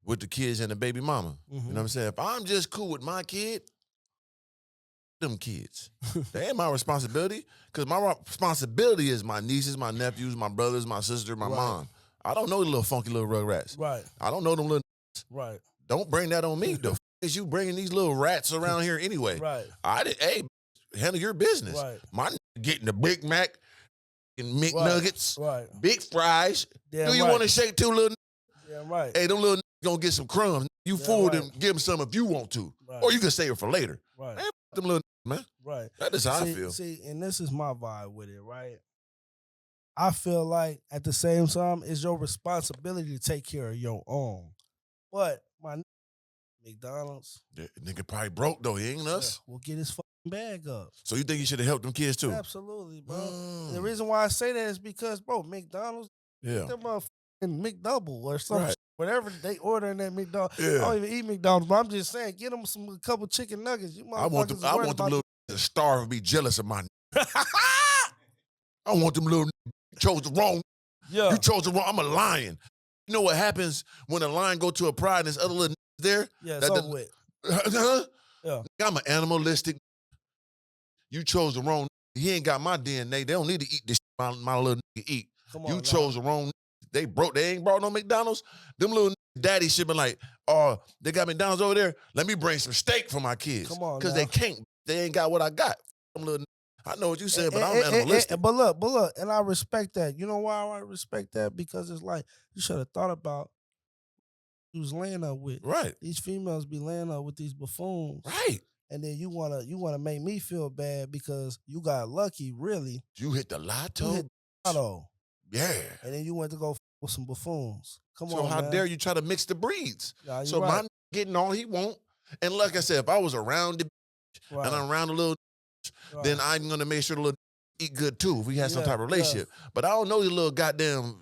with the kids and the baby mama. You know what I'm saying? If I'm just cool with my kid, them kids. They ain't my responsibility, because my responsibility is my nieces, my nephews, my brothers, my sister, my Right. mom. I don't know the little funky little rugrats. Right. I don't know them little. Right. Don't bring that on me. The f is you bringing these little rats around here anyway? Right. Hey, handle your business. Right. My getting the Big Mac and McNuggets, Right. big fries. Yeah, Do you right. want to shake two little? Yeah, right. Hey, them little gonna get some crumbs. You Yeah, fool right. them, give them some if you want to. Right. Or you can save it for later. Right. Man, them little man. Right. That is how I feel. See, and this is my vibe with it, right? I feel like at the same time, it's your responsibility to take care of your own. But my McDonald's, The nigga probably broke though. He ain't us. will get his fucking bag up. So you think he should have helped them kids too? Absolutely, bro. Mm. The reason why I say that is because, bro, McDonald's, Yeah. them motherfucking McDouble or something, Right. whatever they order in that McDonald's. I Yeah. don't even eat McDonald's, but I'm just saying, get them a couple chicken nuggets. You I want them. motherfuckers I worried want them about little to starve and be jealous of my. I want them little chose the wrong. Yeah. You chose the wrong. I'm a lion. You know what happens when a lion go to a pride and there's other little there? Yeah, that it's the- over with. Huh? Yeah. I'm an animalistic. You chose the wrong. He ain't got my DNA. They don't need to eat this shit my little nigga eat. Come on. You now. chose the wrong. They broke. They ain't brought no McDonald's. Them little daddy should be like, oh, they got McDonald's over there. Let me bring some steak for my kids. Come on because now. they can't. They ain't got what I got. Them little. I know what you said, but I'm animalistic. But look, and I respect that. You know why I respect that? Because it's like, you should have thought about who's laying up with. Right. These females be laying up with these buffoons. Right. And then you wanna make me feel bad because you got lucky, really. You hit the lotto. You hit the lotto. Yeah. And then you went to go with some buffoons. Come So on, how man. dare you try to mix the breeds? Nah, you So right. my getting all he want. And like I said, if I was around the Right. and I'm around the little, Right. then I'm gonna make sure the little eat good too if we had some Yeah, type of relationship. But I don't know these little goddamn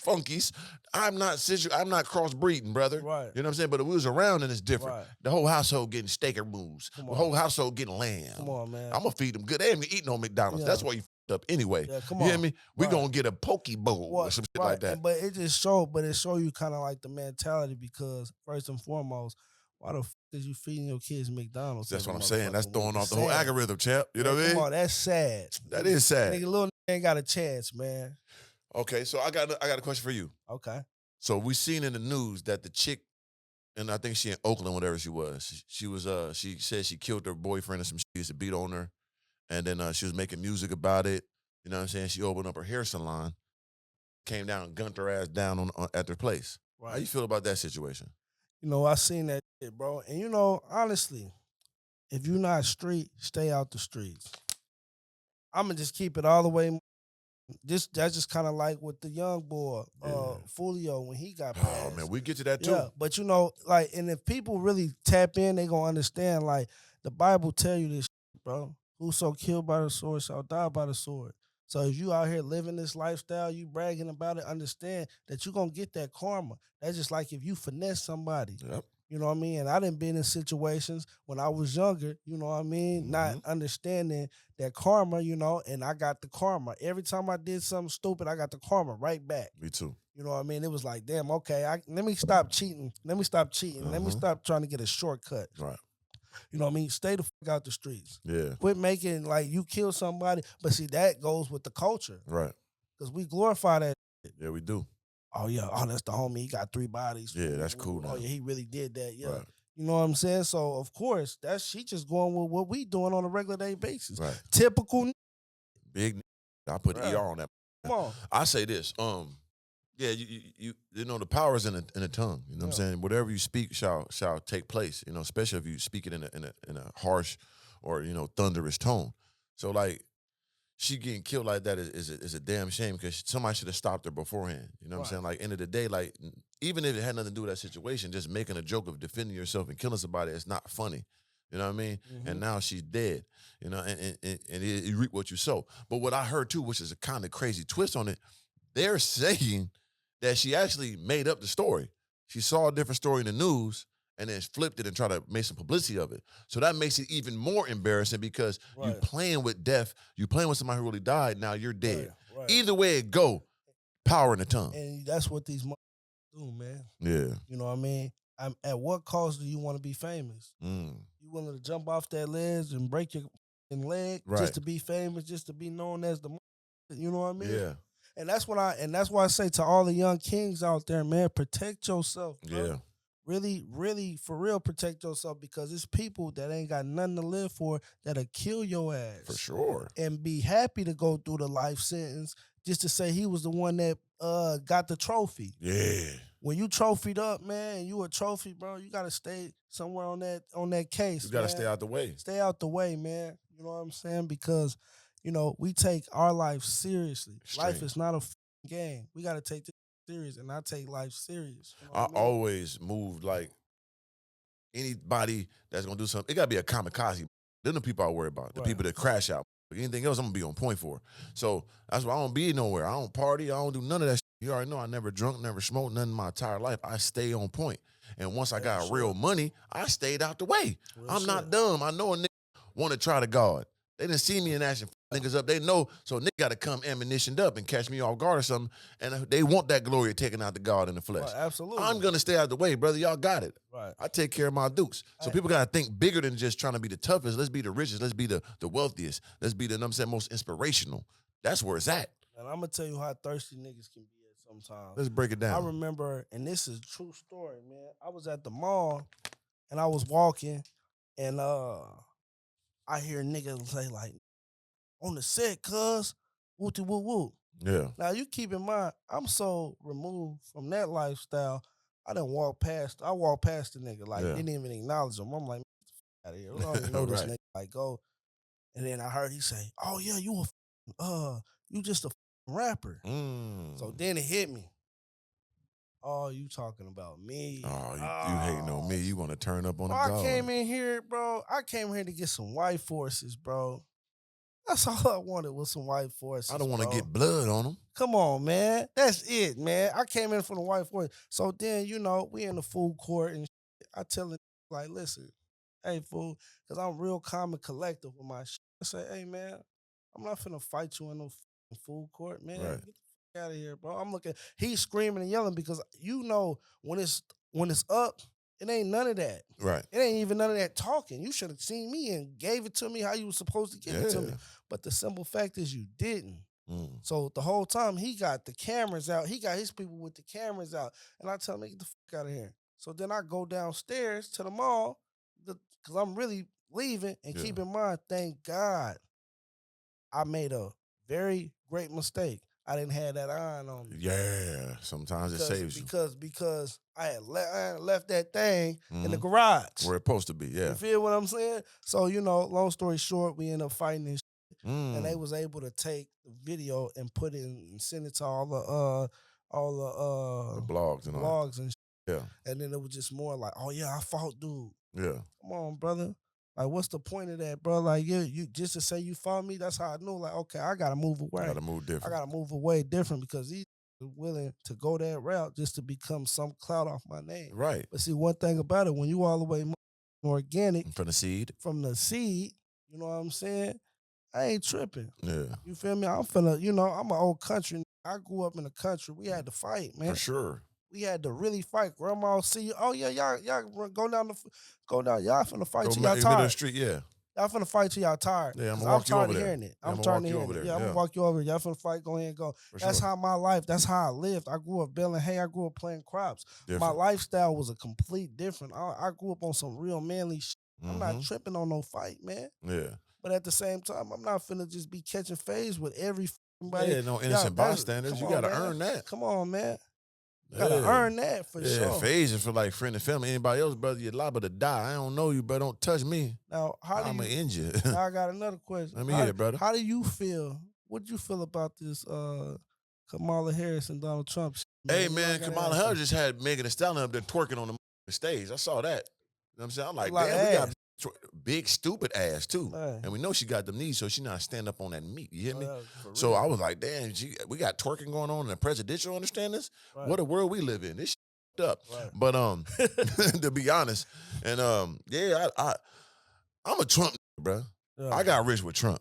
funkies. I'm not crossbreeding, brother. Right. You know what I'm saying? But if we was around, then it's different. Right. The whole household getting steak and moves. Come The on. whole household getting lamb. Come on, man. I'm gonna feed them good. They ain't gonna eat no McDonald's. Yeah. That's why you f***ed up anyway. Yeah, come You hear on. me? We Right. gonna get a poke bowl or some shit right. like that. But it show you kind of like the mentality because first and foremost, why the fuck is you feeding your kids McDonald's? That's every what I'm saying. That's motherfucking throwing week? off the whole Sad. algorithm, champ. You know what I Come mean? on, that's sad. That is sad. Nigga, little ain't got a chance, man. Okay, so I got a question for you. Okay. So we seen in the news that the chick, and I think she in Oakland, whatever she was, she said she killed her boyfriend and some shit, used to beat on her, and then she was making music about it. You know what I'm saying? She opened up her hair salon, came down and gunned her ass down on at their place. Right. How you feel about that situation? You know, I seen that shit, bro. And you know, honestly, if you not street, stay out the streets. I'ma just keep it all the way. That's just kind of like with the young boy, Fulio, when he got passed. Oh man, we get to that too. Yeah, but you know, like, and if people really tap in, they gonna understand. Like, the Bible tell you this, shit, bro. Whoso killed by the sword shall die by the sword. So if you out here living this lifestyle, you bragging about it, understand that you gonna get that karma. That's just like if you finesse somebody. Yep. You know what I mean? And I done been in situations when I was younger, you know what I mean? Not understanding that karma, you know, and I got the karma. Every time I did something stupid, I got the karma right back. Me too. You know what I mean? It was like, damn, okay, let me stop cheating. Let me stop cheating. Let me stop trying to get a shortcut. Right. You know what I mean? Stay the fuck out the streets. Yeah. Quit making like you kill somebody. But see, that goes with the culture. Right. Because we glorify that. Yeah, we do. Oh, yeah. Oh, that's the homie. He got 3 bodies. Yeah, that's cool now. Oh, yeah, he really did that. Yeah. Right. You know what I'm saying? So, of course, she just going with what we doing on a regular day basis. Right. Typical. Big. I put Right. ER on that. Come on. I say this. Yeah, you know the power is in the tongue. You know what I'm saying? Whatever you speak shall take place. You know, especially if you speak it in a harsh or thunderous tone. So like, she getting killed like that is a damn shame because somebody should have stopped her beforehand. You know what I'm saying? Like, end of the day, like, even if it had nothing to do with that situation, just making a joke of defending yourself and killing somebody, it's not funny. You know what I mean? Mm-hmm. And now she's dead. You know, and you reap what you sow. But what I heard too, which is a kind of crazy twist on it, they're saying that she actually made up the story. She saw a different story in the news and then flipped it and tried to make some publicity of it. So that makes it even more embarrassing because you playing with death, you playing with somebody who really died, now you're dead. Right. Either way it go, power in the tongue. And that's what these do, man. Yeah. You know what I mean? At what cost do you want to be famous? You willing to jump off that ledge and break your leg just to be famous, just to be known as the, you know what I mean? Yeah. And that's why I say to all the young kings out there, man, protect yourself. Bro. Yeah. Really, really, for real, protect yourself because it's people that ain't got nothing to live for that'll kill your ass. For sure. And be happy to go through the life sentence just to say he was the one that got the trophy. Yeah. When you trophied up, man, you a trophy, bro, you gotta stay somewhere on that case. You gotta stay out the way. Stay out the way, man. You know what I'm saying? Because, you know, we take our life seriously. Life is not a game. We gotta take this serious, and I take life serious. You know I always moved like anybody that's gonna do something. It gotta be a kamikaze. They're the people I worry about. The people that crash out. Anything else, I'm gonna be on point for. So that's why I don't be nowhere. I don't party. I don't do none of that shit. You already know I never drunk, never smoked, nothing in my entire life. I stay on point. And once I got real money, I stayed out the way. I'm not dumb. I know a nigga want to try to God. They didn't see me in action, niggas up. They know, so nigga got to come ammunitioned up and catch me off guard or something. And they want that glory of taking out the God in the flesh. Right, absolutely. I'm going to stay out the way, brother. Y'all got it. Right. I take care of my dukes. So people got to think bigger than just trying to be the toughest. Let's be the richest. Let's be the wealthiest. Let's be the, I'm saying, most inspirational. That's where it's at. And I'm going to tell you how thirsty niggas can be at sometimes. Let's break it down. I remember, and this is a true story, man. I was at the mall, and I was walking, and I hear niggas say, like, on the set, cuz, wooty woo woo. Yeah. Now, you keep in mind, I'm so removed from that lifestyle, I walked past the nigga, like, didn't even acknowledge him. I'm like, out of here. I don't even know this nigga. Like, go. And then I heard he say, oh, yeah, you just a rapper. So then it hit me. Oh, you talking about me. Oh, you hating on me. You want to turn up on the God. I came in here, bro. I came here to get some white forces, bro. That's all I wanted was some white forces. I don't want to get blood on them. Come on, man. That's it, man. I came in for the white force. So then, you know, we in the food court and shit. I tell it, like, listen, hey, fool, because I'm real calm and collective with my shit. I say, hey, man, I'm not finna fight you in no food court, man. Right. Get the fuck out of here, bro. I'm looking, he's screaming and yelling because you know when it's up, it ain't none of that. Right. It ain't even none of that talking. You should have seen me and gave it to me how you was supposed to give it to me. But the simple fact is you didn't. So the whole time he got the cameras out. He got his people with the cameras out. And I tell him, get the fuck out of here. So then I go downstairs to the mall because I'm really leaving. And keep in mind, thank God, I made a very great mistake. I didn't have that iron on me. Yeah, sometimes it saves you. Because I had left that thing in the garage. Where it's supposed to be, yeah. You feel what I'm saying? So, you know, long story short, we ended up fighting this shit, and they was able to take the video and put it and send it to all the blogs and all. And shit. Yeah. And then it was just more like, oh yeah, I fought dude. Yeah. Come on, brother. Like, what's the point of that, bro? Like, you just to say you fought me, that's how I knew, like, okay, I gotta move away. I gotta move different. I gotta move away different because he's willing to go that route just to become some clout off my name. Right. But see, one thing about it, when you all the way organic from the seed, you know what I'm saying? I ain't tripping. Yeah. You feel me? I'm finna, you know, I'm an old country. I grew up in the country. We had to fight, man. For sure. We had to really fight. Grandma will see you. Oh yeah, y'all go down. Y'all finna fight till y'all tired. The street, yeah. Y'all finna fight till y'all tired. Yeah, I'm gonna walk you over there. I'm tired of hearing it. Yeah, I'm gonna walk you over there. Y'all finna fight. Go ahead and go. That's how my life. That's how I lived. I grew up baling hay. I grew up playing crops. My lifestyle was a complete different. I grew up on some real manly shit. I'm not tripping on no fight, man. Yeah. But at the same time, I'm not finna just be catching phase with everybody. Yeah, no innocent bystanders. You gotta earn that. Come on, man. You gotta earn that for sure. Yeah, phase is for like friend and family. Anybody else, brother, you're liable to die. I don't know you, but don't touch me. Now, I'm gonna end you. Now I got another question. Let me hear it, brother. How do you feel? What do you feel about this Kamala Harris and Donald Trump shit? Hey, man, Kamala Harris just had Megan Thee Stallion up there twerking on the stage. I saw that. You know what I'm saying? I'm like, damn, we got Big stupid ass too. Man. And we know she got them knees, so she not stand up on that meat. You hear me? For So real. I was like, damn, we got twerking going on in the presidential, understand this? Right. What a world we live in. This shit up. Right. But to be honest, and yeah, I'm a Trump, bro. Yeah. I got rich with Trump.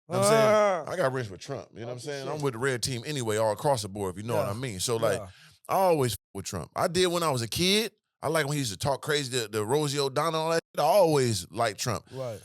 You know what I'm saying? I got rich with Trump. You know what I'm saying? I'm with the red team anyway, all across the board, if you know what I mean. So, like, I always with Trump. I did when I was a kid. I like when he used to talk crazy, the Rosie O'Donnell, all that shit. I always liked Trump. Right.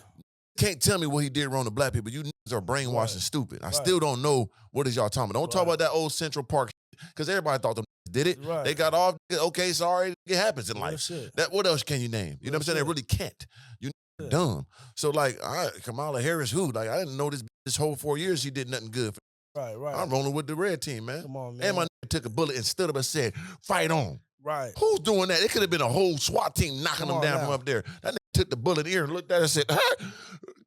Can't tell me what he did wrong to black people. You niggas are brainwashed and stupid. I still don't know what is y'all talking about. Don't talk about that old Central Park shit, because everybody thought them did it. Right. They got off, okay, sorry, it happens in life. Shit. What else can you name? You know what I'm saying? They really can't. You dumb. So, like, Kamala Harris, who? Like, I didn't know this whole 4 years she did nothing good. Right. I'm rolling with the red team, man. Come on, man. And my nigga took a bullet and stood up and said, fight on. Right. Who's doing that? It could have been a whole SWAT team knocking them down from up there. That nigga took the bullet ear and looked at it and said,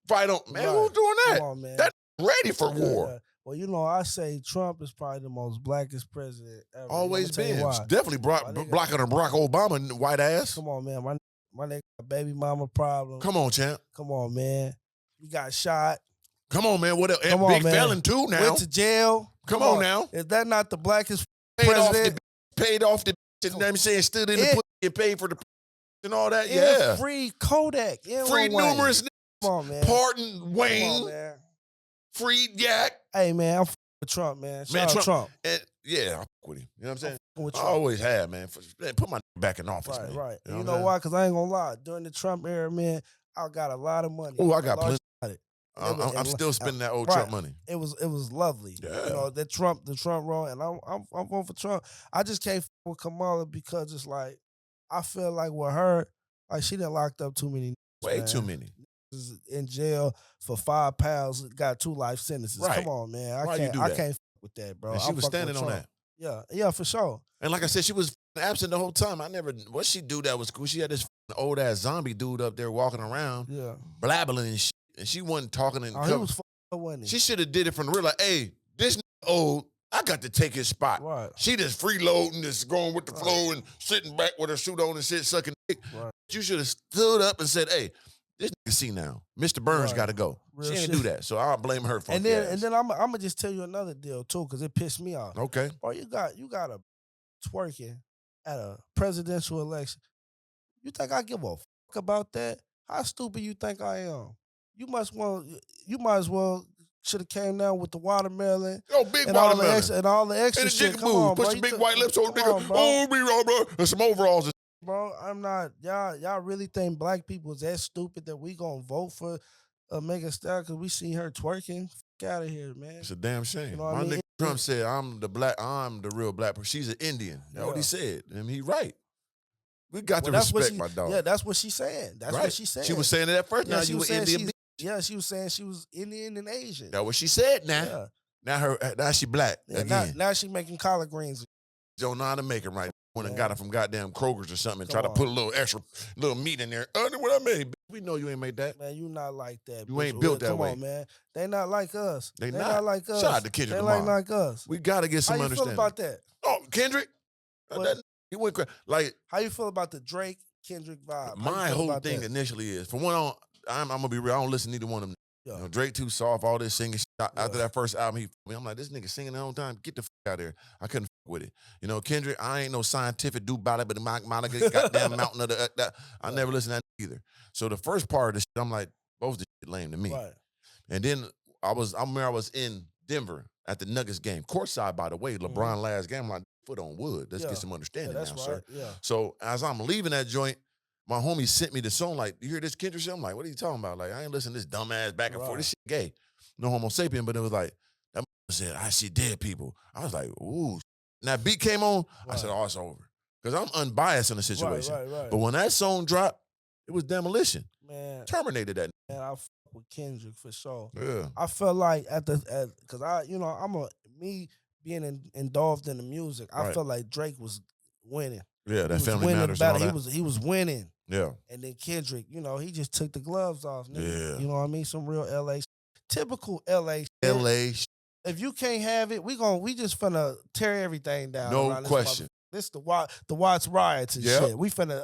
fight on. Man, who's doing that? Come on, man. That's ready for war. Yeah. Well, you know, I say Trump is probably the most blackest president ever. Always been. Definitely blocking a Barack Obama white ass. Come on, man. My nigga got baby mama problem. Come on, champ. Come on, man. He got shot. Come on, man. What else? And big felon too now. Went to jail. Come on now. Is that not the blackest president? Paid off the you know what I'm saying? Stood in the pussy and paid for the and all that. Yeah. Free Kodak. Free numerous. Come on, man. Pardon Wayne. Come on, man. Free Yak. Hey, man, I'm with Trump, man. Shout out Trump. And yeah, I'm with him. You know what I'm saying? With I Trump. always have, man. Put my back in office, man. Right. You know why? Because I ain't going to lie. During the Trump era, man, I got a lot of money. Oh, I got plenty. I'm still spending that old Trump money. It was lovely. Yeah. You know, the Trump role, and I'm voting for Trump. I just can't with Kamala because it's like I feel like with her, like she done locked up too many. Way too many. In jail for £5, got 2 life sentences. Right. Come on, man. I can't with that, bro. And she was standing on that. Yeah, for sure. And like I said, she was absent the whole time. What she do that was cool. She had this old ass zombie dude up there walking around, blabbling and shit. And she wasn't talking and he was wasn't he? She should have did it from the real, like, hey, this old, I got to take his spot. Right. She just freeloading, just going with the flow and sitting back with her suit on and shit, sucking dick. Right. You should have stood up and said, hey, this nigga see now. Mr. Burns got to go. She didn't do that, so I'll blame her for it. And then I'm gonna just tell you another deal too, because it pissed me off. Okay. Bro, you got a twerking at a presidential election. You think I give a fuck about that? How stupid you think I am? You might as well should have came down with the watermelon. Oh, big and watermelon. all the extra and shit. Come on, put some big white lips on the nigga. Oh, bro. And some overalls. Bro, I'm not. Y'all really think black people is that stupid that we gonna vote for Megan Stallion because we see her twerking? Fuck out of here, man. It's a damn shame. You know My nigga Trump said, I'm the real black person. She's an Indian. That's what he said. And he right. We got to respect my dog. Yeah, that's what she's saying. That's what she said. She was saying it at first. Now you were Indian. Yeah, she was saying she was Indian and Asian. That's what she said now. Yeah. Now she black again. Now she making collard greens. She don't know how to make them right. When I got it from goddamn Kroger's or something and try to put a little extra little meat in there. What I made. We know you ain't made that. Man, you not like that. You ain't built that way. Come on, man. They not like us. They not like us. Shout out to Kendrick They Lamar. like us. We got to get some understanding. How you feel about that? Oh, Kendrick? He went crazy. Like, how you feel about the Drake Kendrick vibe? My whole thing initially is, for one, I'm going to be real, I don't listen to neither one of them. Yeah. You know, Drake too soft, all this singing shit. After that first album, I'm like, this nigga singing the whole time. Get the fuck out of there. I couldn't fuck with it. You know, Kendrick, I ain't no scientific dude about it, but the goddamn mountain of that. I never listened to that either. So the first part of the shit, I'm like, both the shit lame to me. Right. And then I remember I was in Denver at the Nuggets game, courtside, by the way. LeBron last game, I'm like, foot on wood. Let's get some understanding now, sir. Yeah. So as I'm leaving that joint, my homie sent me the song, like, you hear this Kendrick shit? I'm like, what are you talking about? Like, I ain't listening to this dumbass back and forth. This shit gay. No homo sapien, but it was like, that said, I see dead people. I was like, ooh. And that beat came on, I said, oh, it's over. Because I'm unbiased in the situation. Right. But when that song dropped, it was demolition. Man. Terminated that. Man, I fuck with Kendrick for sure. Yeah. I felt like because me being involved in the music, I felt like Drake was winning. Yeah, that Family Matters and all that. He was winning. Yeah. And then Kendrick, he just took the gloves off. Nigga. Yeah. You know what I mean? Some real LA, typical LA shit. LA. If you can't have it, we just finna tear everything down. No question. This the Watts riots and Yep. shit. We finna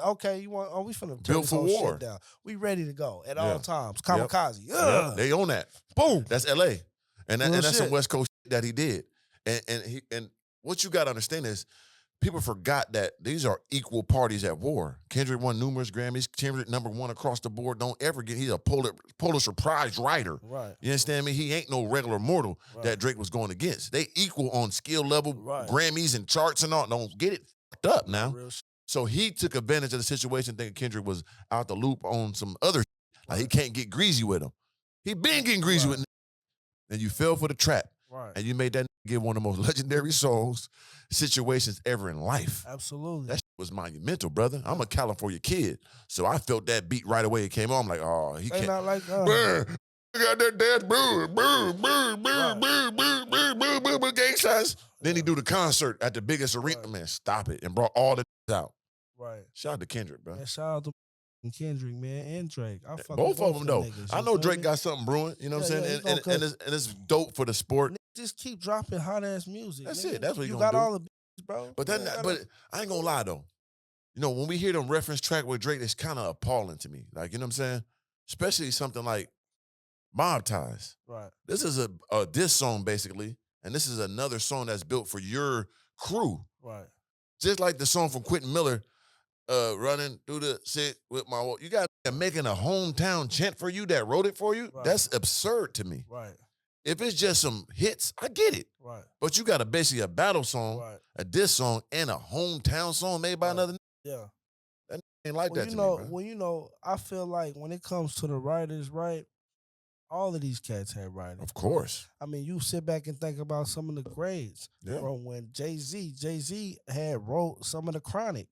we finna turn Built this for whole war. shit down. We ready to go at Yeah. all times. Yep. Kamikaze. Yep. They own that. Boom. That's L.A. And Real that's some shit. West Coast shit that he did. And what you got to understand is people forgot that these are equal parties at war. Kendrick won numerous Grammys. Kendrick #1 across the board. Don't ever get, he's a Pulitzer Prize writer. Right. You understand me? He ain't no regular mortal Right. that Drake was going against. They equal on skill level, Right. Grammys and charts and all. Don't get it fucked up now. Real shit. So he took advantage of the situation thinking Kendrick was out the loop on some other shit. Like he can't get greasy with him. He been getting greasy with him. And you fell for the trap. Right. And you made that get one of the most legendary songs, situations ever in life. Absolutely. That shit was monumental, brother. I'm a California kid. So I felt that beat right away. It came on. I'm like, oh, he They can't. not like Got that dad, gang signs. Then he do the concert at the biggest arena. Man, stop it. And brought all the out. Right. Shout out to Kendrick, bro. Man, shout out to Kendrick, man, and Drake. I fuck Both with of them, though. niggas, I you know feel Drake me? got something brewing, you know what I'm Yeah, saying? yeah, And it's dope for the sport. Just keep dropping hot ass music. That's nigga. it. That's what you you got gonna do. all the bitches, bro. But You but I ain't gonna lie though. You know, when we hear them reference track with Drake, it's kind of appalling to me. Like, you know what I'm saying? Especially something like Mob Ties. Right. This is a diss song basically, and this is another song that's built for your crew. Right. Just like the song from Quentin Miller, running through the shit with my. You got making a hometown chant for you that wrote it for you. Right. That's absurd to me. Right. If it's just some hits, I get it. Right. But you got basically a battle song, Right. a diss song, and a hometown song made by another. Yeah. That ain't like Well, that you to know, me, bro. well, you know, I feel like when it comes to the writers, right? All of these cats had writers. Of course. I mean, you sit back and think about some of the grades Yeah. from when Jay-Z had wrote some of the Chronic.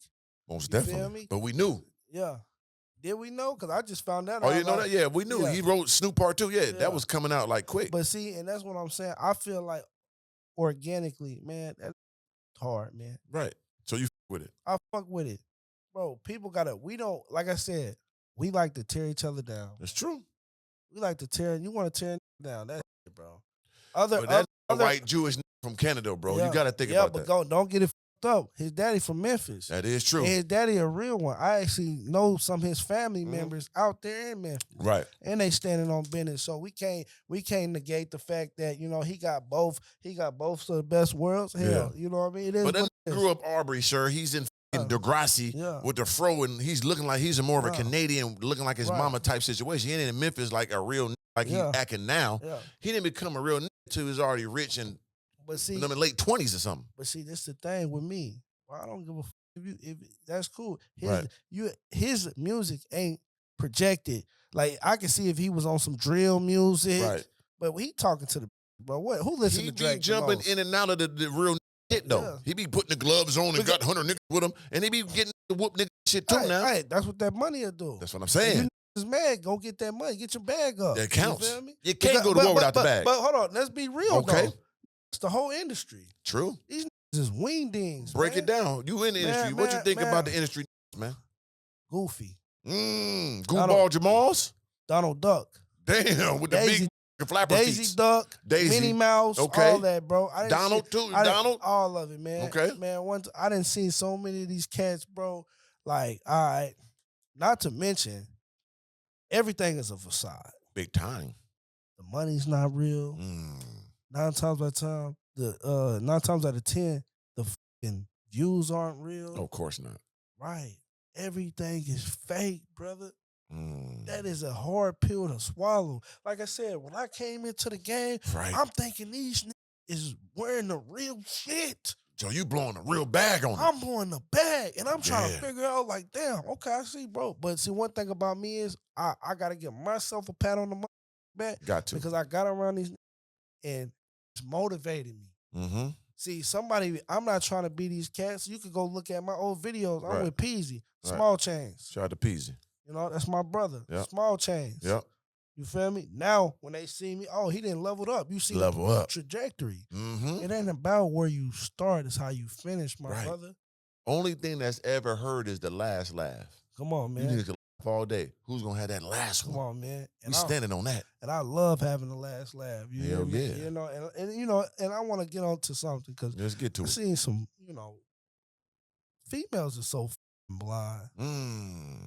Most You feel definitely. me? But we knew. Yeah. Did we know? Because I just found that out. Oh, you know like- that? Yeah, we knew. Yeah. He wrote Snoop Part 2. Yeah, Yeah. that was coming out like quick. But see, and that's what I'm saying. I feel like organically, man, that's hard, man. Right. So you with it. I fuck with it. Bro, people gotta, we don't, like I said, we like to tear each other down. That's true. We like to tear, you want to tear down. That's it, bro. But that's a white Jewish from Canada, bro. You got to think about that. Yeah, but don't get it fucked up. His daddy from Memphis. That is true. And his daddy a real one. I actually know some of his family members out there in Memphis. Right. And they standing on business. So we can't negate the fact that, you know, he got both of the best worlds. Hell, you know what I mean? It is But then what it is. grew up Aubrey, sir. He's in Degrassi with the fro, and he's looking like he's more of a Canadian, looking like his mama type situation. He ain't in Memphis like a real like he acting now. Yeah. He didn't become a real till he's already rich and But see, in the late 20s or something. But see, this the thing with me. Well, I don't give a fuck if that's cool. Right. His music ain't projected. Like I can see if he was on some drill music. Right. But he talking to the bro. What? Who listen He to Drake? be jumping in and out of the real shit though. Yeah. He be putting the gloves on and got 100 niggas with him, and he be getting the whoop nigga shit too now. Right. That's what that money will do. That's what I'm saying. You is mad, go get that money. Get your bag up. That counts. You feel me? You can't go to war without the bag. But hold on, let's be real Okay. though. It's the whole industry. True. These niggas is wingdings. Break man. it down. You in the industry. What you think about the industry, man? Goofy. Goofball Jamals? Donald Duck. Damn, with the Daisy, big flapper Daisy feet. Duck, Daisy. Minnie Mouse, Okay. all that, bro. Donald too? Donald? All of it, man. Okay. Man, I done seen so many of these cats, bro. Like, all right, not to mention, everything is a facade. Big time. The money's not real. 9 times out of 10, the fucking views aren't real. Oh, of course not. Right. Everything is fake, brother. Mm. That is a hard pill to swallow. Like I said, when I came into the game, I'm thinking these niggas is wearing the real shit. So you blowing a real bag on it. I'm blowing the bag, and I'm trying to figure out, like, damn, okay, I see, bro. But see, one thing about me is I got to give myself a pat on the back. Got to. Because I got around these and it's motivated me. Mm-hmm. See, I'm not trying to be these cats. You could go look at my old videos. I'm with Peasy, Right. Small Chains. Shout out to Peasy. You know, that's my brother. Yep. Small Chains. Yep. You feel me? Now, when they see me, oh, he didn't level up. You see Level the up. trajectory. Mm-hmm. It ain't about where you start, it's how you finish, my brother. Only thing that's ever heard is the last laugh. Come on, man. You need to laugh all day. Who's gonna have that last one? Come on, man. We standing on that. And I love having the last laugh. You hear Hell me? yeah. You know, and you know, and I want to get on to something because Let's get to I've it. seen some, you know, females are so blind.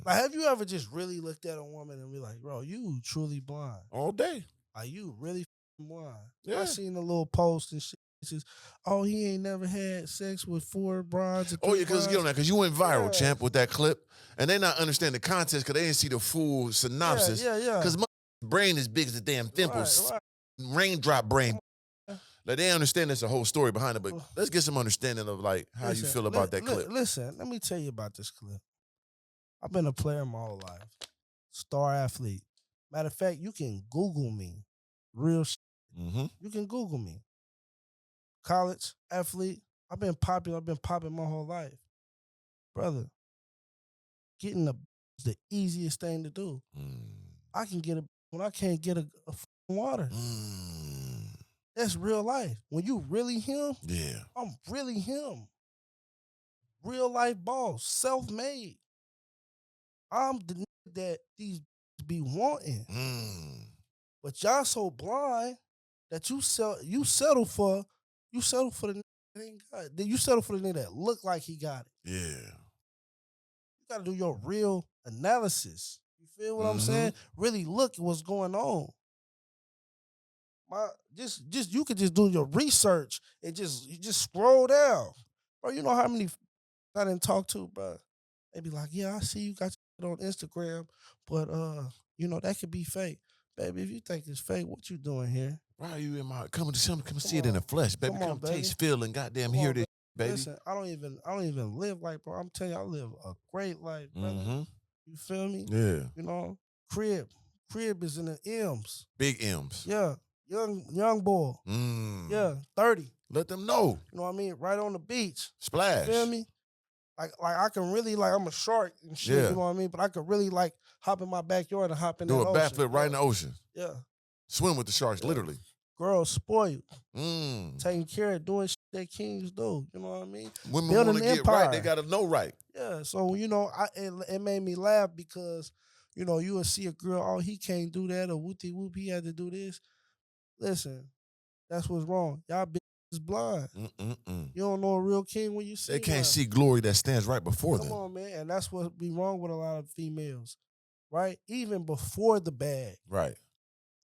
Like, have you ever just really looked at a woman and be like, bro, you truly blind? All day. Are you really blind? Yeah. I seen a little post and shit. It's just, oh, he ain't never had sex with 4 bronze or 3 Oh, yeah, because get on that, because you went viral, Yeah. champ, with that clip, and they not understand the context because they didn't see the full synopsis. Yeah. Because my brain is big as a damn thimble, Right. raindrop brain. Like, they understand there's a whole story behind it, but let's get some understanding of, like, how you feel about that clip. Listen, let me tell you about this clip. I've been a player my whole life. Star athlete. Matter of fact, you can Google me. Real shit. You can Google me. College athlete. I've been popular. I've been popping my whole life. Brother, getting the easiest thing to do. I can get when I can't get a water. That's real life. When you really him, Yeah. I'm really him. Real life boss, self-made. I'm the nigga that these be wanting. But y'all so blind that you settle for the nigga that ain't got it. You settle for the nigga that look like he got it. Yeah. You gotta do your real analysis. You feel what I'm saying? Really look at what's going on. You could just do your research and just scroll down. Bro, you know how many I didn't talk to, bro? They be like, yeah, I see you got your on Instagram, but that could be fake. Baby, if you think it's fake, what you doing here? Why are you in my come see it in the flesh, baby? Come taste, feel, and goddamn hear this, baby. Listen, I don't even live like, bro. I'm telling you, I live a great life, brother. You feel me? Yeah. You know, crib is in the M's. Big M's. Yeah. Young boy. Yeah, 30. Let them know. You know what I mean? Right on the beach. Splash. You feel me? Like I can really, like, I'm a shark and shit, you know what I mean? But I could really, like, hop in my backyard and hop in do that ocean. Do a backflip right in the ocean. Yeah. Swim with the sharks, literally. Girls spoiled. Taking care of doing shit that kings do. You know what I mean? Women want to get right. They got to know right. Yeah. So, it made me laugh because, you will see a girl, oh, he can't do that, or whoopty whoop, he had to do this. Listen, that's what's wrong. Y'all bitches is blind. You don't know a real king when you see They can't see glory that stands right before them. Come on, man. And that's what be wrong with a lot of females, right? Even before the bag. Right.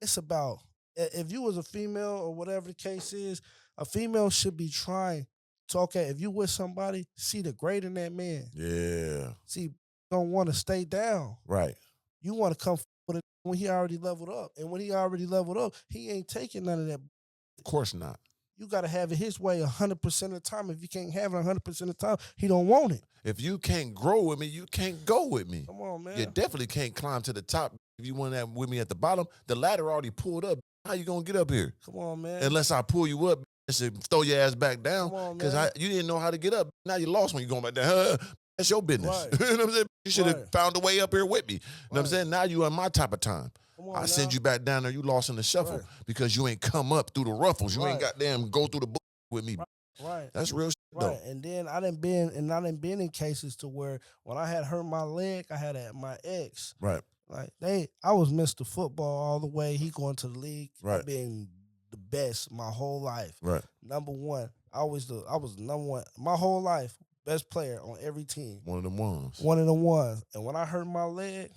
It's about, if you was a female or whatever the case is, a female should be trying to, okay, if you with somebody, see the great in that man. Yeah. See, don't want to stay down. Right. You want to come with it when he already leveled up. And when he already leveled up, he ain't taking none of that. Of course not. You got to have it his way 100% of the time. If you can't have it 100% of the time, he don't want it. If you can't grow with me, you can't go with me. Come on, man. You definitely can't climb to the top. If you want that with me at the bottom, the ladder already pulled up. How you going to get up here? Come on, man. Unless I pull you up and throw your ass back down. Come on, because you didn't know how to get up. Now you lost when you going back down. That's your business. Right. You know what I'm saying? You should have found a way up here with me. You know what I'm saying? Now you on my type of time. I send you back down there, you lost in the shuffle because you ain't come up through the ruffles. You ain't goddamn go through the book with me. Right. That's real shit, though. And then I done been in cases to where when I had hurt my leg, I had my ex. Right. Like I was Mr. Football all the way. He going to the league. Right. Being the best my whole life. Right. Number one. I was number one my whole life. Best player on every team. One of them ones. One of them ones. And when I hurt my leg,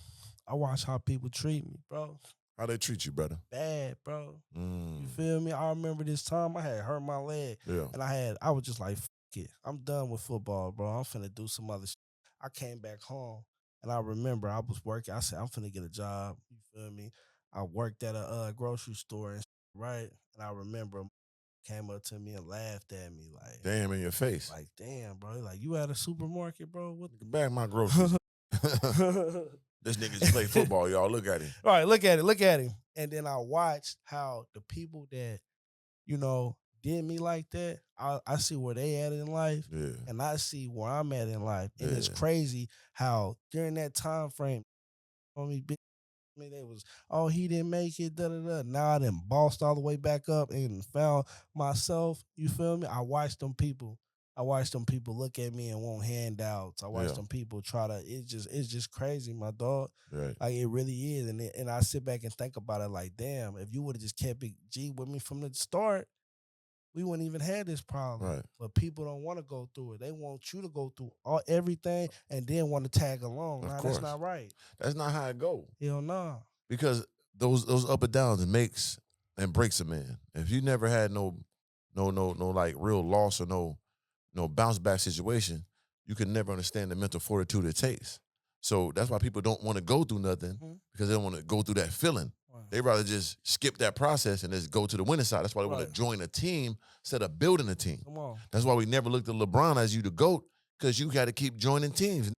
I watched how people treat me, bro. How they treat you, brother? Bad, bro. You feel me? I remember this time I had hurt my leg. Yeah. And I was just like, fuck it. I'm done with football, bro. I'm finna do some other shit. I came back home and I remember I was working. I said, I'm finna get a job. You feel me? I worked at a grocery store and shit, right? And I remember came up to me and laughed at me like, damn, in your face. Like, damn, bro. Like, you at a supermarket, bro? What the back my groceries. This nigga just play football, y'all. Look at him. All right, look at him. And then I watched how the people that, did me like that, I see where they at in life. Yeah. And I see where I'm at in life. And it's crazy how during that time frame, they was, oh, he didn't make it, da-da-da. Now I done bossed all the way back up and found myself, you feel me? I watched them people look at me and want handouts. I watched them people try to, it's just crazy, my dog. Right. Like, it really is. And I sit back and think about it like, damn, if you would have just kept it G with me from the start, we wouldn't even have this problem. Right. But people don't want to go through it. They want you to go through everything and then want to tag along. Of Nah, course. that's not right. That's not how it go. Hell no. Because those up and downs, it makes and breaks a man. If you never had no like real loss or no bounce back situation, you can never understand the mental fortitude it takes. So that's why people don't want to go through nothing, because they don't want to go through that feeling. Right. They rather just skip that process and just go to the winning side. That's why they want to join a team instead of building a team. Come on. That's why we never looked at LeBron as you the GOAT, because you got to keep joining teams.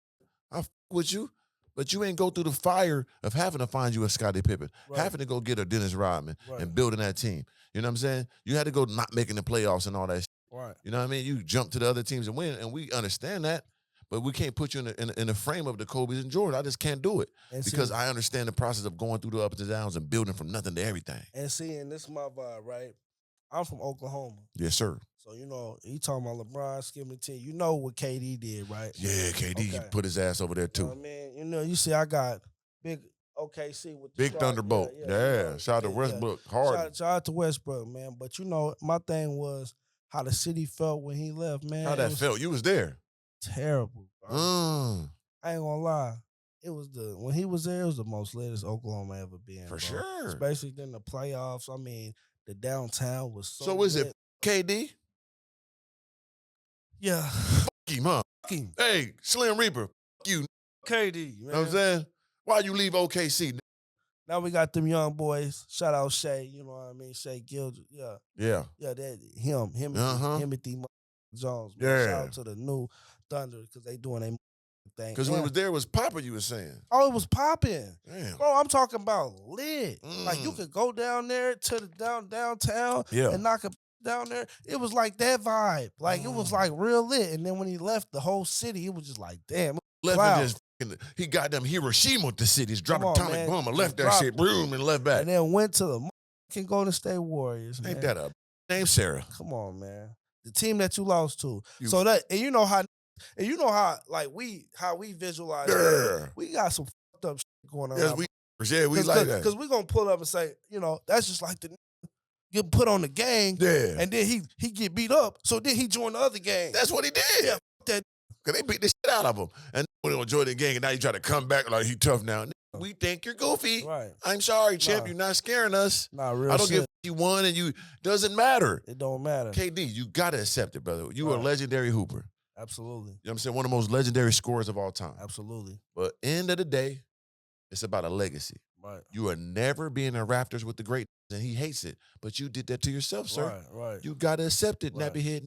I f with you, but you ain't go through the fire of having to find you a Scottie Pippen, having to go get a Dennis Rodman and building that team. You know what I'm saying? You had to go not making the playoffs and all that shit. Right. You know what I mean? You jump to the other teams and win, and we understand that. But we can't put you in the frame of the Kobe's and Jordan. I just can't do it, because I understand the process of going through the ups and downs and building from nothing to everything. And see, and this is my vibe, right? I'm from Oklahoma. Yes, sir. So, you know, you talking about LeBron skipping the team. You know what KD did, right? Yeah, KD put his ass over there too. You know what I mean? You know, you see I got big OKC with the Big Thunderbolt. Yeah. Shout out to Westbrook. Hard. Shout out to Westbrook, man. But, you know, my thing was how the city felt when he left, man. How that felt? You was there. Terrible, bro. I ain't gonna lie. It was when he was there, it was the most latest Oklahoma ever been. For bro. sure. Especially in the playoffs. I mean, the downtown was so is lit. it KD? Yeah. Fuck him, huh? Fuck him. Hey, Slim Reaper, fuck you. KD, man. You know what I'm saying? Why you leave OKC? Now we got them young boys. Shout out Shay, you know what I mean? Shay Gildred. Yeah. Yeah. Yeah, that Timothy Jones. Man. Yeah. Shout out to the new Thunder, because they doing their thing. Because when it was there, it was Papa, you were saying. Oh, it was popping. Damn. Bro, I'm talking about lit. Like, you could go down there to the downtown and knock it down there. It was like that vibe. Like, it was like real lit. And then when he left the whole city, it was just like, damn. Left and just he got them Hiroshima with the cities, dropped atomic bomb and left that shit, boom, and left back. And then went to the Golden State Warriors. Ain't that a name, Sarah? Come on, man. The team that you lost to. So that, and you know how like how we visualize that. We got some fucked up shit going on. Yes, we like that. Because we're gonna pull up and say, you know, that's just like the get put on the gang. Yeah. And then he get beat up. So then he joined the other gang. That's what he did. Yeah, that. Because they beat the shit out of him. And when they joined the gang, and now you try to come back like he tough now. We think you're goofy. Right. I'm sorry, champ. You're not scaring us. Nah, real I don't shit. give you won, and you doesn't matter. It don't matter. KD, you gotta accept it, brother. You are a legendary hooper. Absolutely. You know what I'm saying? One of the most legendary scorers of all time. Absolutely. But end of the day, it's about a legacy. Right. You are never being in Raptors with the great, and he hates it. But you did that to yourself, sir. Right. You gotta accept it, nappy head.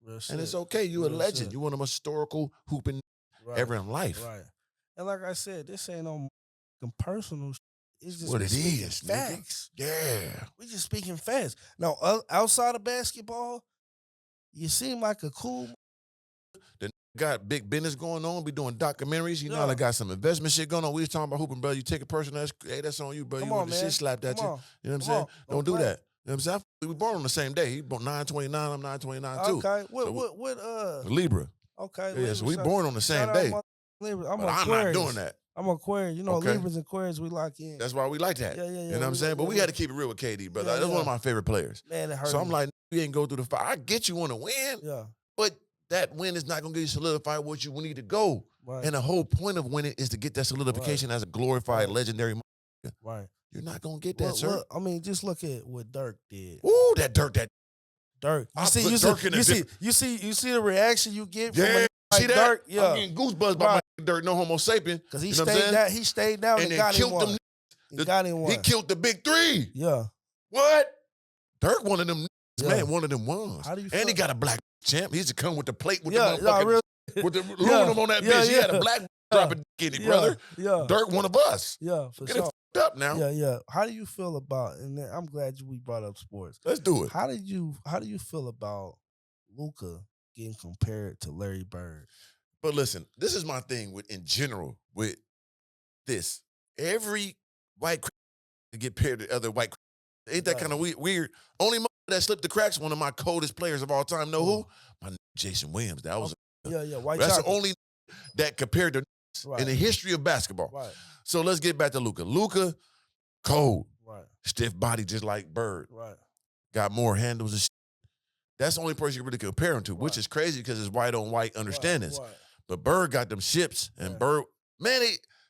Real shit. And it's okay. You a legend. You one of the most historical hooping ever in life. Right. And like I said, this ain't no personal shit. It's just what it is, facts. Nigga. Yeah. We just speaking facts. Now, outside of basketball, you seem like a cool. The got big business going on. Be doing documentaries. You know, I got some investment shit going on. We was talking about hooping, brother. You take a person that's on you, bro. You want the shit slapped at you. You know what I'm saying? Don't do that. You know what I'm saying? We born on the same day. He born 9/29. I'm 9/29 too. Okay. What Libra. Okay. Yeah, so we born on the same day. I'm not doing that. I'm Aquarius. You know, Libras and Aquarius, we lock in. That's why we like that. Yeah. You know what I'm saying? But we had to keep it real with KD, brother. That's one of my favorite players. Man, it hurt so I'm like, you ain't go through the fire. I get you want to win. Yeah. But that win is not going to get you solidified what you need to go. Right. And the whole point of winning is to get that solidification as a glorified, legendary. Right. You're not going to get that, sir. I mean, just look at what Dirk did. Ooh, that Dirk. You see the reaction you get from see that? Dirk? Yeah. I'm getting goosebumps by my Dirk, no homo sapien. Because he stayed down and got him one. He killed the big three. Yeah. What? Dirk one of them man, one of them ones. How do you and he got a black champ. He used to come with the plate with the motherfucker. With the aluminum on that bitch. He had a black dropping dick in it, brother. Yeah. Dirk one of us. Yeah, for Get sure. it up now. Yeah. How do you feel about, and I'm glad we brought up sports. Let's do it. How do you feel about Luka getting compared to Larry Bird? But listen, this is my thing in general with this. Every white to get paired to other white. Ain't that kind of weird? Only that slipped the cracks, one of my coldest players of all time. Know who? My Jason Williams. That was white. That's chocolate. the only that compared to in the history of basketball. Right. So let's get back to Luka. Luka, cold. Right. Stiff body just like Bird. Right. Got more handles and shit. That's the only person you really compare him to, which is crazy because it's white on white understandings. But Bird got them ships, and Bird, man,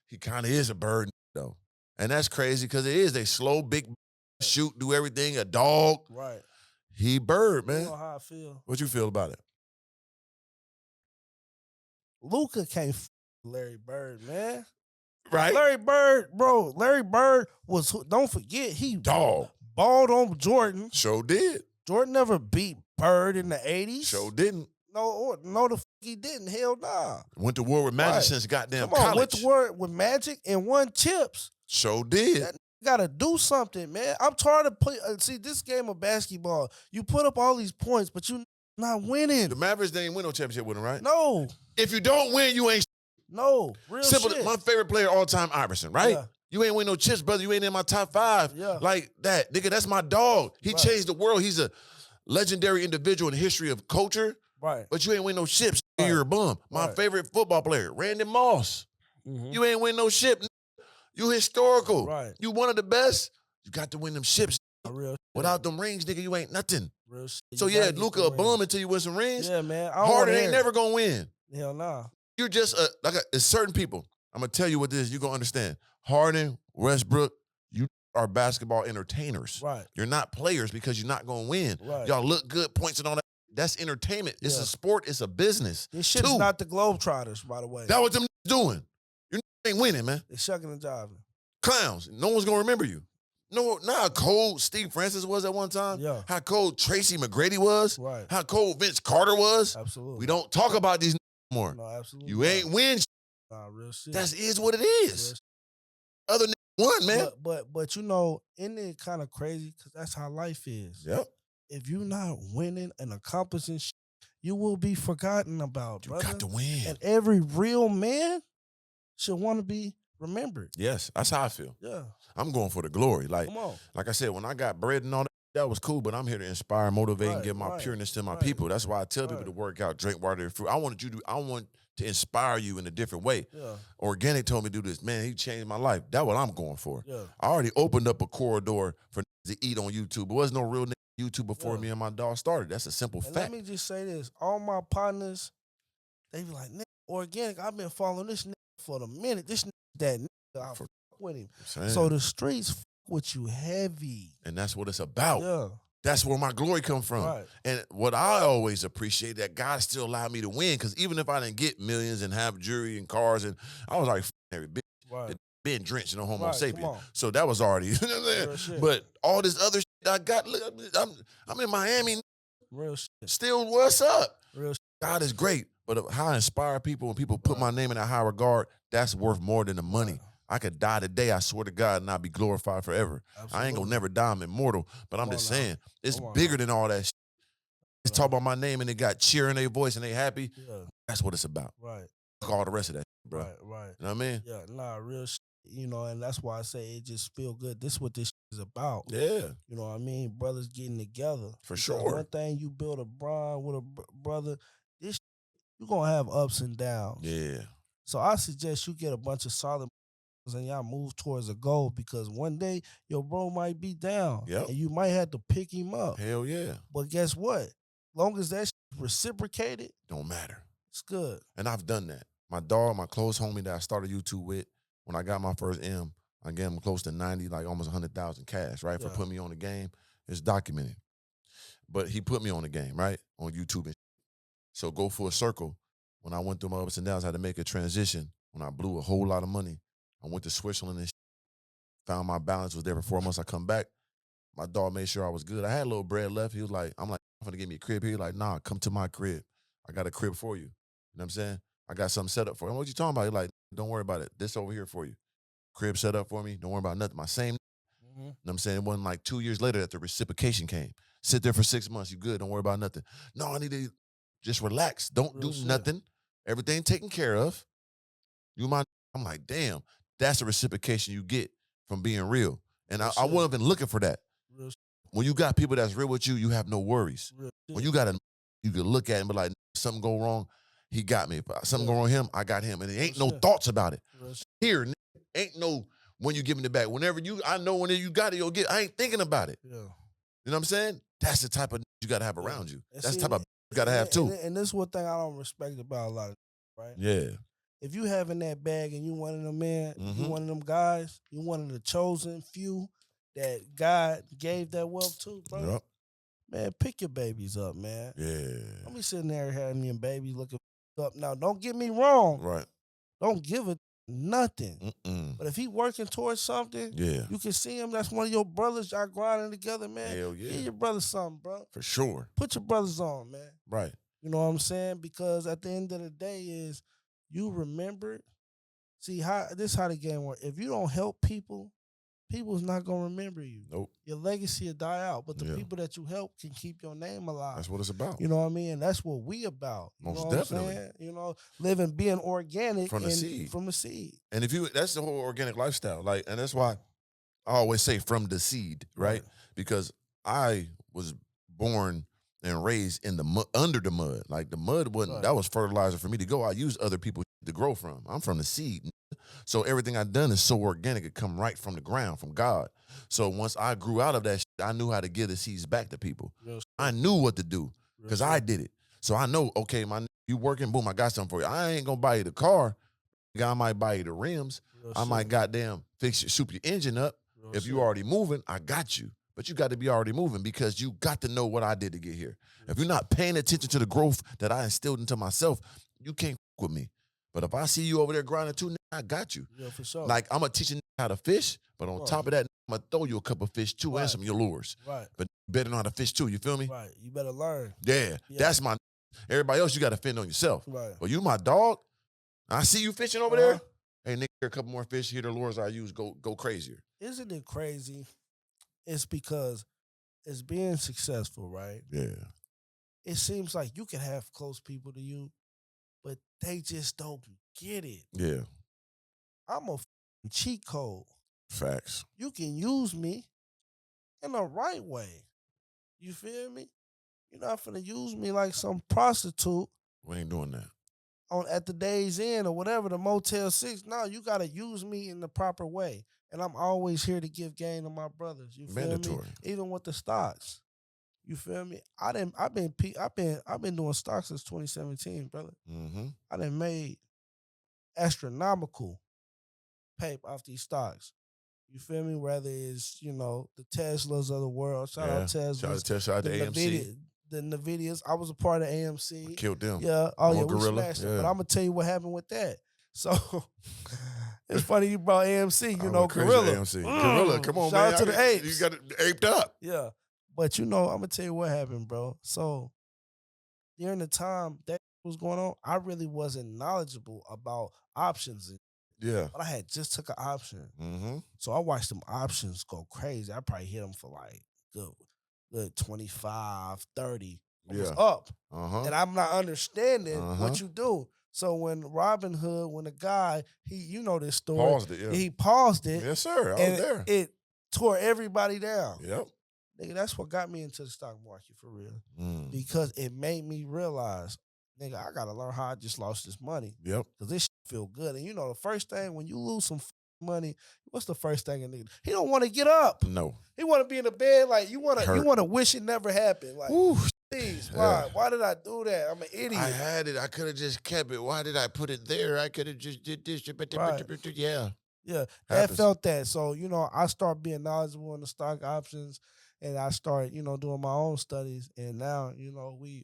he kind of is a bird though, and that's crazy because it is. They slow, big, shoot, do everything. A dog, Right. He Bird, man. You know how I feel. What you feel about it? Luka can't Larry Bird, man. Right. Larry Bird, bro. Larry Bird was, don't forget, he Dog. balled on Jordan. Sure did. Jordan never beat Bird in the 80s. Sure didn't. No, the fuck he didn't. Hell nah. Went to war with Magic since goddamn college. Went to war with Magic and won chips. Sure did. That gotta do something, man. I'm tired of play. See, this game of basketball, you put up all these points, but you not winning. The Mavericks didn't win no championship with him, right? No. If you don't win, you ain't. No, real simple. shit. My favorite player all time, Iverson, right? Yeah. You ain't win no chips, brother. You ain't in my top 5. Yeah. Like that. Nigga, that's my dog. He changed the world. He's a legendary individual in the history of culture. Right. But you ain't win no chips. You're a bum. My favorite football player, Randy Moss. You ain't win no ship. You historical. Right. You one of the best. You got to win them ships. Real Without them rings, nigga, you ain't nothing. Real shit. So yeah, Luka a bum until you win some rings. Yeah, man. Harden ain't never gonna win. Hell nah. You're just it's certain people. I'm gonna tell you what this is. You're gonna understand. Harden, Westbrook, you are basketball entertainers. Right. You're not players because you're not gonna win. Right. Y'all look good, points and all that. That's entertainment. It's a sport. It's a business. This shit is not the Globetrotters, by the way. That what them doing. You ain't winning, man. They're shucking and jiving. Clowns. No one's gonna remember you. No, not how cold Steve Francis was at one time. Yeah. How cold Tracy McGrady was. Right. How cold Vince Carter was. Absolutely. We don't talk about these more. No, absolutely. You ain't win. Nah, real shit. That is what it is. Other than one, man. But you know, isn't it kind of crazy? Because that's how life is. Yep. If you're not winning and accomplishing shit, you will be forgotten about, You brother. got to win. And every real man should want to be remembered. Yes, that's how I feel. Yeah. I'm going for the glory. Like, Come on. like I said, when I got bread and all that, that was cool, but I'm here to inspire, motivate, and give my pureness to my people. That's why I tell people to work out, drink water, and fruit. I want to inspire you in a different way. Yeah. Organik told me to do this. Man, he changed my life. That's what I'm going for. Yeah. I already opened up a corridor for to eat on YouTube. There was no real YouTube before me and my dog started. That's a simple fact. Let me just say this. All my partners, they be like, nigga, Organik, I've been following this nigga for a minute. This nigga, that nigga, I fuck with him. So the streets fuck with you heavy. And that's what it's about. Yeah. That's where my glory come from. Right. And what I always appreciate, that God still allowed me to win, because even if I didn't get millions and have jewelry and cars, and I was like, every bitch. Right. Being drenched in a Homo Right, sapien. So that was already, you know what I'm saying? But all this other shit I got, look, I'm in Miami. Real shit. Still, what's up? Real shit. God is great. But how I inspire people, when people put my name in a high regard, that's worth more than the money. I could die today, I swear to God, and I'll be glorified forever. Absolutely. I ain't gonna never die, I'm immortal. But I'm just saying, it's bigger than all that shit. It's talk about my name and they got cheer in their voice and they happy. Yeah. That's what it's about. Right. Fuck all the rest of that shit, bro. Right. You know what I mean? Yeah, nah, real shit. You know, and that's why I say it just feel good. This is what this shit is about. Yeah. You know what I mean? Brothers getting together. For Because sure. One thing, you build a bond with a brother, this you're going to have ups and downs. Yeah. So I suggest you get a bunch of solid and y'all move towards a goal, because one day your bro might be down. Yep. And you might have to pick him up. Hell yeah. But guess what? Long as that reciprocated, don't matter. It's good. And I've done that. My dog, my close homie that I started YouTube with, when I got my first M, I gave him close to 90, like almost 100,000 cash, right? For putting me on the game. It's documented. But he put me on the game, right? On YouTube. And so go full circle. When I went through my ups and downs, I had to make a transition. When I blew a whole lot of money, I went to Switzerland and found my balance was there for 4 months. I come back. My dog made sure I was good. I had a little bread left. He was like, I'm gonna give me a crib here. He like, nah, come to my crib. I got a crib for you. You know what I'm saying? I got something set up for you. What you talking about? He like, don't worry about it. This over here for you. Crib set up for me. Don't worry about nothing. My same, you know what I'm saying? It wasn't like 2 years later that the reciprocation came. Sit there for 6 months. You good. Don't worry about nothing. No, I need to just relax. Don't do nothing. Everything taken care of. You mind? I'm like, damn, that's the reciprocation you get from being real. And I wasn't even looking for that. When you got people that's real with you, you have no worries. When you got you can look at him and be like, something go wrong, he got me. If something go wrong with him, I got him. And there ain't no thoughts about it. Here, ain't no when you giving it back. I know when you got it, you'll get. I ain't thinking about it. Yeah. You know what I'm saying? That's the type of you got to have around you. And That's see, the type of you got to have too. and this is one thing I don't respect about a lot of right. Yeah. If you having that bag and you one of them men, you Mhm. one of them guys, you one of the chosen few that God gave that wealth to, bro. Yep. Man, pick your babies up, man. Yeah. Don't be sitting there having your babies looking up. Now, don't get me wrong. Right. Don't give it nothing. Mm-mm. But if he working towards something, Yeah. you can see him. That's one of your brothers. Y'all grinding together, man. Hell yeah. Give your brother something, bro. For sure. Put your brothers on, man. Right. You know what I'm saying? Because at the end of the day is you remember. See, this how the game works. If you don't help people, people's not gonna remember you. Nope. Your legacy will die out. But the Yeah. people that you help can keep your name alive. That's what it's about. You know what I mean? And that's what we about. You Most know definitely. What I'm saying? You know, living, being organic From the seed. From the seed. And if you, that's the whole organic lifestyle. Like, and that's why I always say from the seed, right? Because I was born and raised in the mud, under the mud. Like the mud wasn't, that was fertilizer for me to go. I use other people to grow from. I'm from the seed. So everything I've done is so organic. It come right from the ground, from God. So once I grew out of that, I knew how to give the seeds back to people. I knew what to do because I did it. So I know, okay, you working, boom, I got something for you. I ain't gonna buy you the car. I might buy you the rims. I might goddamn soup your engine up. If you already moving, I got you. But you got to be already moving because you got to know what I did to get here. If you're not paying attention to the growth that I instilled into myself, you can't fuck with me. But if I see you over there grinding too, I got you. Yeah, for sure. Like, I'm going to teach you how to fish, but on top of that, I'm going to throw you a couple of fish too and some of your lures. Right. But you better know how to fish too, you feel me? Right. You better learn. Yeah. That's my, everybody else, you got to fend on yourself. Right. But you my dog, I see you fishing over there. Hey, nigga, here a couple more fish. Here the lures I use, go crazier. Isn't it crazy? It's because it's being successful, right? Yeah. It seems like you can have close people to you, but they just don't get it. Yeah. I'm a cheat code. Facts. You can use me in the right way. You feel me? You're not finna use me like some prostitute. We ain't doing that. At the Days Inn or whatever, the Motel 6. No, you gotta use me in the proper way. And I'm always here to give game to my brothers. You feel me? Even with the stocks. You feel me? I've been doing stocks since 2017, brother. Mm-hmm. I done made astronomical paper off these stocks. You feel me? Whether it's, the Teslas of the world. Shout out Teslas. Shout out to AMC. The NVIDIAs. I was a part of AMC. I killed them. Yeah. Oh, yeah, we Gorilla. smashed them. But I'm going to tell you what happened with that. So, it's funny you brought AMC, Gorilla. AMC. Gorilla, come on, Shout man. out to the apes. You got it aped up. Yeah. But, I'm going to tell you what happened, bro. So, during the time that was going on, I really wasn't knowledgeable about options. Yeah. But I had just took an option. Mm-hmm. So I watched them options go crazy. I probably hit them for like good 25, 30. I was up. And I'm not understanding what you do. So when Robin Hood, when the guy, you know this story. Paused it, yeah. He paused it. Yes, sir. I was there. It tore everybody down. Yep. Nigga, that's what got me into the stock market for real. Mm. Because it made me realize, nigga, I got to learn how I just lost this money. Yep. Because this shit feel good. And the first thing, when you lose some money, what's the first thing a nigga? He don't want to get up. No. He want to be in the bed like you want to wish it never happened. Like, please, why? Yeah. Why did I do that? I'm an idiot. I had it. I could have just kept it. Why did I put it there? I could have just did this. Right. Yeah. Yeah. I felt that. So, I start being knowledgeable in the stock options. And I started, doing my own studies, and now, we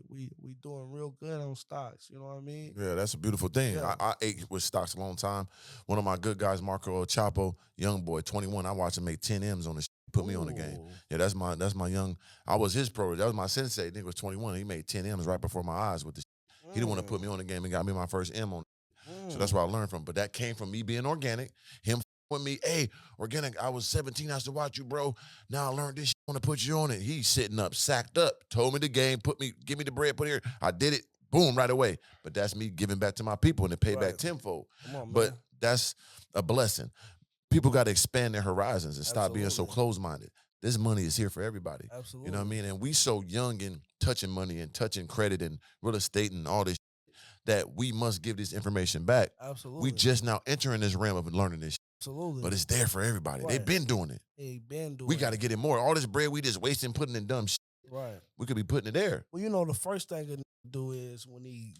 doing real good on stocks. You know what I mean? Yeah, that's a beautiful thing. Yeah. I ate with stocks a long time. One of my good guys, Marco Chapo, young boy, 21. I watched him make 10 M's on the put me on the game. Yeah, that's my young. I was his pro. That was my sensei. Nigga was 21. He made 10 M's right before my eyes with this. He didn't want to put me on the game and got me my first M on. So that's where I learned from. But that came from me being organic. Him with me, hey, organic. I was 17. I used to watch you, bro. Now I learned this shit. I want to put you on it. He's sitting up, sacked up, told me the game, give me the bread, put it here. I did it, boom, right away. But that's me giving back to my people and it paid back tenfold. Come on, man. But that's a blessing. People got to expand their horizons and stop being so close-minded. This money is here for everybody. Absolutely. You know what I mean? And we so young and touching money and touching credit and real estate and all this that we must give this information back. Absolutely. We just now entering this realm of learning this. Absolutely. But it's there for everybody. Right. They've been doing it. They been doing We got to get it more. All this bread we just wasting, putting in dumb shit. Right. We could be putting it there. Well, you know, the first thing to do is when he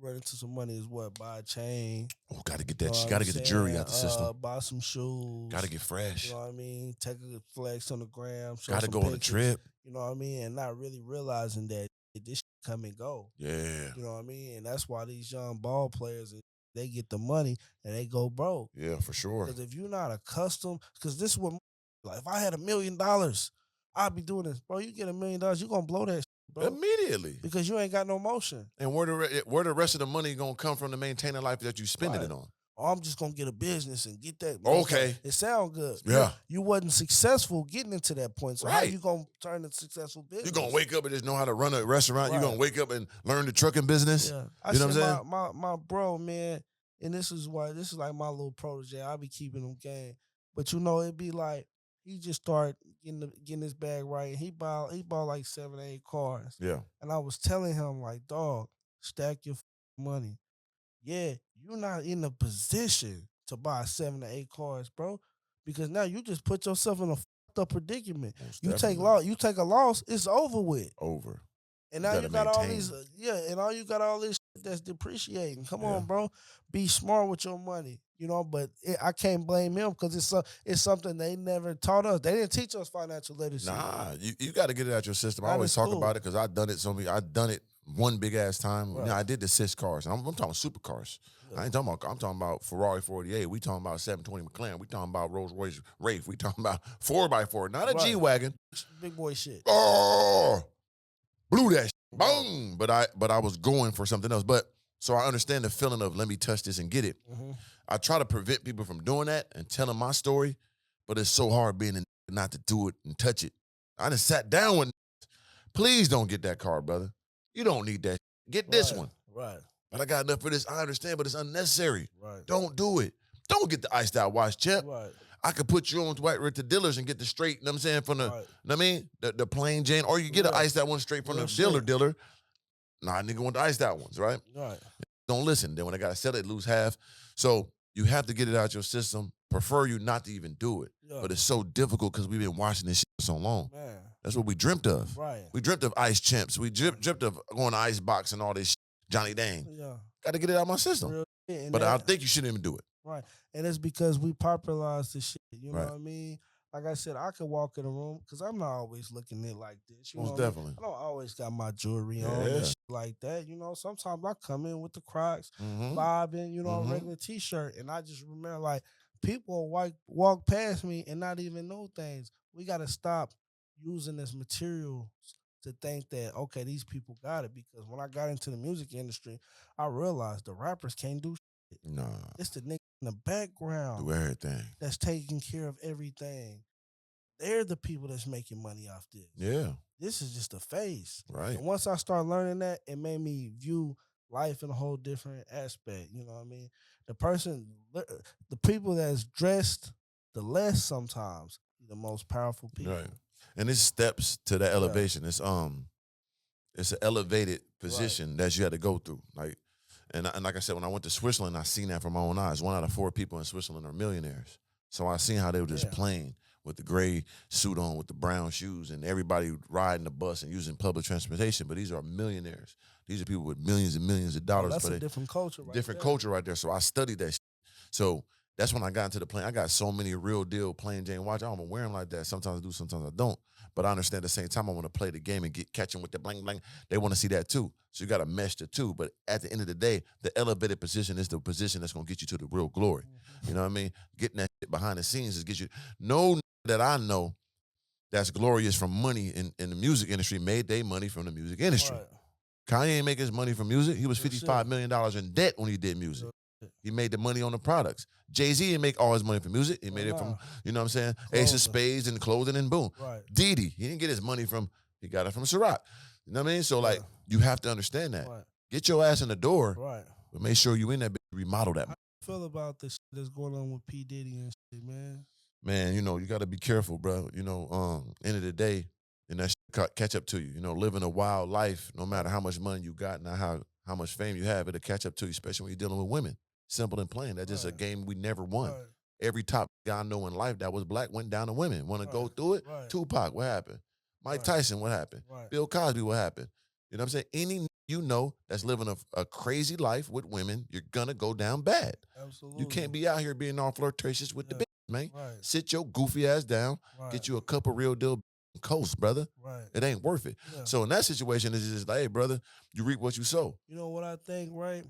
run into some money is what? Buy a chain. Oh, got to get that shit. Got to get the jury out the system. Buy some shoes. Got to get fresh. You know what I mean? Take a flex on the gram. Got to go on a trip. You know what I mean? And not really realizing that this shit come and go. Yeah. You know what I mean? And that's why these young ball players, they get the money and they go broke. Yeah, for sure. Because if you're not accustomed, because this is what, like, if I had $1 million, I'd be doing this. Bro, you get $1 million, you're going to blow that shit, bro. Immediately. Because you ain't got no motion. And where the rest of the money going to come from to maintain the life that you spending it on? Oh, I'm just going to get a business and get that. Okay. It sounds good. Yeah. You wasn't successful getting into that point. So how you going to turn a successful business? You're going to wake up and just know how to run a restaurant. Right. You're going to wake up and learn the trucking business. Yeah. You know what I'm saying? My bro, man, and this is like my little protege. I be keeping him game. But you know, it'd be like, he just started getting his bag right. He bought like 7 or 8 cars. Yeah. And I was telling him, like, dog, stack your money. Yeah, you're not in a position to buy 7 or 8 cars, bro. Because now you just put yourself in a fucked up predicament. You take a loss, it's over with. Over. And now you got all these, and all you got all this shit that's depreciating. Come on, bro. Be smart with your money, you know. But I can't blame him because it's something they never taught us. They didn't teach us financial literacy. Nah, you got to get it out your system. I always talk about it because I've done it I've done it one big ass time. Right. You know, I did the 6 cars. I'm talking supercars. Yeah. I'm talking about Ferrari 48. We talking about 720 McLaren. We talking about Rolls Royce Wraith. We talking about 4x4, not a G-Wagon. Big boy shit. Oh, blew that shit. Boom. But I was going for something else. But so I understand the feeling of let me touch this and get it. Mm-hmm. I try to prevent people from doing that and telling my story, but it's so hard being not to do it and touch it. I just sat down with please don't get that car, brother. You don't need that. Get this one. Right. But I got enough for this. I understand, but it's unnecessary. Right. Don't do it. Don't get the iced out watch, Chip. Right. I could put you on to dealers and get the straight, you know what I'm saying, from the, you know what I mean, the plain Jane, or you get an iced out one straight from the dealer. Nah, nigga want the iced out ones, right? Right. Don't listen. Then when I got to sell it, lose half. So you have to get it out your system. Prefer you not to even do it. Yeah. But it's so difficult because we've been watching this shit for so long. Man. That's what we dreamt of. Right. We dreamt of ice chimps. We dreamt of going to ice box and all this shit. Johnny Dang. Yeah. Got to get it out of my system. But I think you shouldn't even do it. Right. And it's because we popularized this shit. You know what I mean? Like I said, I could walk in a room because I'm not always looking at it like this. You Most know definitely. I don't always got my jewelry on and shit like that. You know, sometimes I come in with the Crocs, bobbing, you know, a regular T-shirt. And I just remember, like, people walk past me and not even know things. We got to stop using this materials to think that, okay, these people got it. Because when I got into the music industry, I realized the rappers can't do shit. Nah. It's the nigga in the background. Do everything. That's taking care of everything. They're the people that's making money off this. Yeah. This is just a face. Right. And once I started learning that, it made me view life in a whole different aspect. You know what I mean? The people that's dressed the less sometimes, the most powerful people. Right. And it's steps to that elevation. It's an elevated position that you had to go through. And like I said, when I went to Switzerland, I seen that from my own eyes. 1 out of 4 people in Switzerland are millionaires. So I seen how they were just playing with the gray suit on, with the brown shoes, and everybody riding the bus and using public transportation. But these are millionaires. These are people with millions and millions of dollars. That's a different culture right there. Different culture right there. So I studied that shit. So that's when I got into the plane. I got so many real deal plain Jane watch. I don't wear them like that. Sometimes I do, sometimes I don't. But I understand at the same time I want to play the game and catch them with the bling bling. They want to see that too. So you got to mesh the two. But at the end of the day, the elevated position is the position that's going to get you to the real glory. Mm-hmm. You know what I mean? Getting that shit behind the scenes is get you. No that I know that's glorious from money in the music industry made their money from the music industry. Right. Kanye ain't make his money from music. He was $55 million in debt when he did music. He made the money on the products. Jay-Z didn't make all his money from music. He made it from, you know what I'm saying, Ace of Spades and clothing and boom. Right. Diddy, he didn't get his money from, he got it from Ciroc. You know what I mean? So, like, you have to understand that. Right. Get your ass in the door, but make sure you in that, remodel that. How you feel about this shit that's going on with P. Diddy and shit, man? Man, you know, you got to be careful, bro. You know, end of the day, and that shit catch up to you. You know, living a wild life, no matter how much money you got and how much fame you have, it'll catch up to you, especially when you're dealing with women. Simple and plain. That's just a game we never won. every top guy I know in life that was black went down to women. Want to go Right. through it? Right. Tupac, what happened? Mike Right. Tyson, what happened? Right. Bill Cosby, what happened? You know what I'm saying? Any you know that's living a crazy life with women, you're gonna go down bad. Absolutely. You can't be out here being all flirtatious with the bitch, man. Right. Sit your goofy ass down, Right. get you a cup of real deal coast, brother. Right. It ain't worth it. Yeah. So in that situation, it's just like, hey, brother, you reap what you sow. You know what I think, right?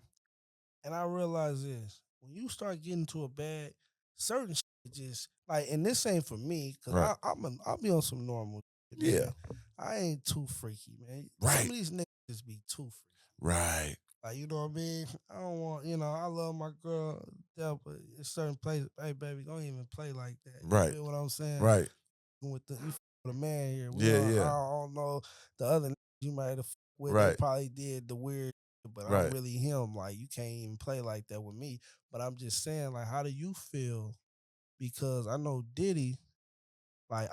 And I realize this: when you start getting to a bag, certain shit just like, and this ain't for me because Right. I'll be on some normal shit, man. Yeah. I ain't too freaky, man. Right. Some of these niggas just be too freaky. Right. Like, you know what I mean? I don't want, I love my girl, but in certain places, hey, baby, don't even play like that. You Right. feel what I'm saying? Right. With the man here. Yeah. I don't know the other niggas you might have with. They Right. probably did the weird, but Right. I'm really him. Like, you can't even play like that with me. But I'm just saying, like, how do you feel? Because I know Diddy, like,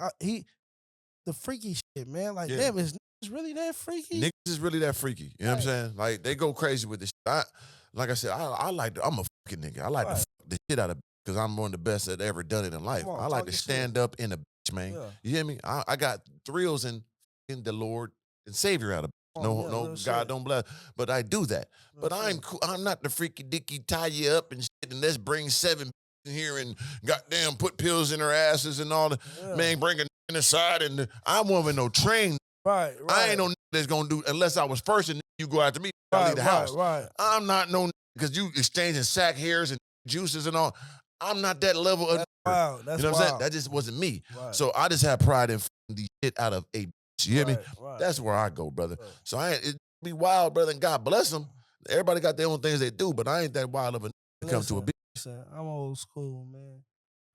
the freaky shit, man. Like, Yeah. damn, is niggas really that freaky? Niggas is really that freaky. You know what I'm saying? Like, they go crazy with this shit. Like I said, I'm a fucking nigga. I like to fuck the shit out of because I'm one of the best that ever done it in life. Come on, I like talk to your stand up in a bitch, man. Yeah. You hear me? I got thrills in the Lord and Savior out of Oh, no, yeah, no, real God shit. don't bless. But I do that. Real But I'm shit. cool. I'm not the freaky dicky tie you up and shit and let's bring 7 in here and goddamn put pills in her asses and all the Yeah. man bring a in the side and I'm one with no train. Right. I ain't no nigga that's gonna do unless I was first and you go after me. I leave the house. Right. I'm not no because you exchanging sack hairs and juices and all. I'm not that level of. That's wild. That's you know what I'm saying? wild. That just wasn't me. Right. So I just have pride in the shit out of a. You hear me? Right. That's where I go, brother. Right. So it be wild, brother, and God bless them. Everybody got their own things they do, but I ain't that wild of a to come to a bitch. Listen, I'm old school, man.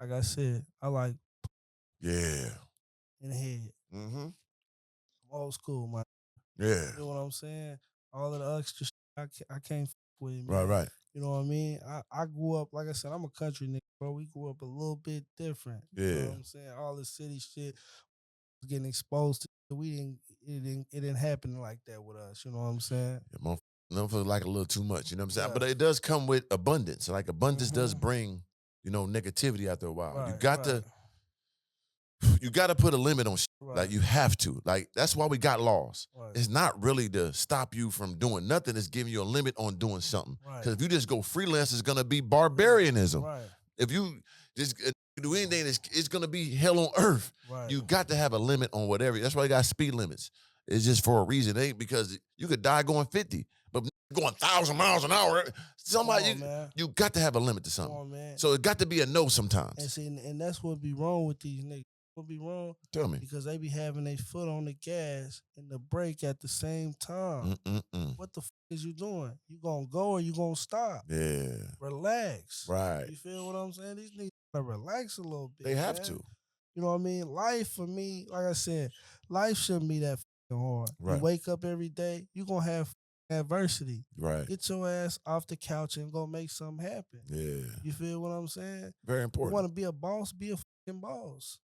Like I said, I like Yeah. in the head. Mm-hmm. I'm old school, man. Yeah. You know what I'm saying? All of the extra shit, I can't fuck with it, man. Right. You know what I mean? I grew up, like I said, I'm a country nigga, bro. We grew up a little bit different. You know Yeah. what I'm saying? All the city shit was getting exposed to. It didn't happen like that with us. You know what I'm saying? Yeah, motherfuckers like a little too much, you know what I'm saying? Yeah. But it does come with abundance. Like abundance does bring, negativity after a while. Right, You got to put a limit on shit. Right. Like you have to. Like that's why we got laws. Right. It's not really to stop you from doing nothing. It's giving you a limit on doing something. Right. Because if you just go freelance, it's gonna be barbarianism. Right. If you just do anything, it's gonna be hell on earth. Right. You got to have a limit on whatever. That's why you got speed limits. It's just for a reason. It ain't because you could die going 50, but going 1,000 miles an hour. Somebody, you got to have a limit to something. Come on, man. So it got to be a no sometimes. And see, and that's what be wrong with these niggas. What be wrong? Tell me. Because they be having their foot on the gas and the brake at the same time. What the fuck is you doing? You gonna go or you gonna stop? Yeah. Relax. Right. You feel what I'm saying? These niggas gotta relax a little bit. They have man. to. You know what I mean? Life for me, like I said, life shouldn't be that fucking hard. Right. You wake up every day, you gonna have adversity. Right. Get your ass off the couch and go make something happen. Yeah. You feel what I'm saying? Very important. You want to be a boss? Be a fucking boss.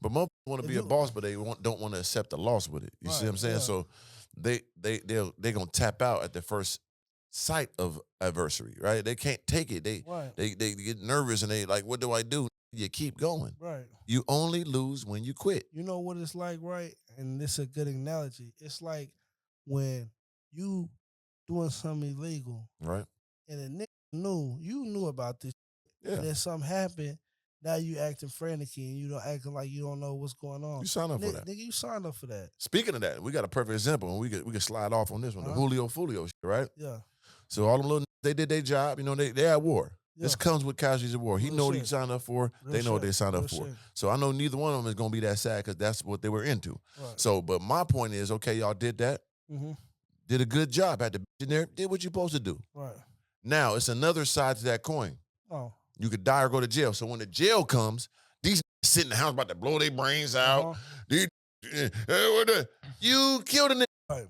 But most want to be a boss, but they don't want to accept the loss with it. You see what I'm saying? Yeah. So they're gonna tap out at the first sight of adversity, right? They can't take it. They get nervous and they like, what do I do? You keep going. Right. You only lose when you quit. You know what it's like, right? And this is a good analogy. It's like when you doing something illegal, right? And the nigga you knew about this. Yeah. And then something happened. Now you acting frantic and you don't acting like you don't know what's going on. You signed up for that. Nigga, you signed up for that. Speaking of that, we got a perfect example, and we could slide off on this one. The Julio Fulio shit, right? Yeah. So all them little they did their job. They at war. Yeah. This comes with casualties of war. He know what he signed up for. They know what they signed up for. So I know neither one of them is gonna be that sad because that's what they were into. Right. So, but my point is, okay, y'all did that. Did a good job. Had to be in there. Did what you supposed to do. Right. Now it's another side to that coin. Oh. You could die or go to jail. So when the jail comes, these sit in the house about to blow their brains out. You killed a nigga. Right.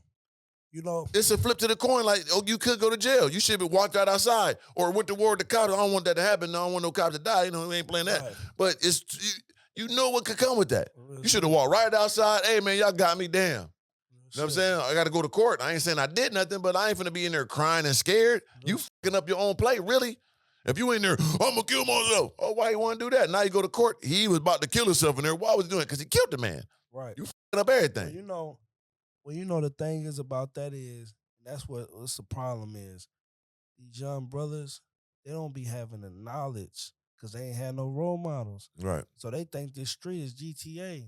You know, it's a flip to the coin. Like, oh, you could go to jail. You should have walked out outside or went to war with the cops. I don't want that to happen. I don't want no cops to die. We ain't playing that. Right. But you know what could come with that. You should have walked right outside. Hey, man, y'all got me down. You know what I'm saying? I got to go to court. I ain't saying I did nothing, but I ain't finna be in there crying and scared. You fucking up your own play, really? If you ain't there, I'm gonna kill myself. Oh, why you want to do that? Now you go to court. He was about to kill himself in there. Why was he doing it? Because he killed the man. Right. You f***ing up everything. Well, the thing is about that is that's what's the problem is. These young brothers, they don't be having the knowledge because they ain't had no role models. Right. So they think this street is GTA.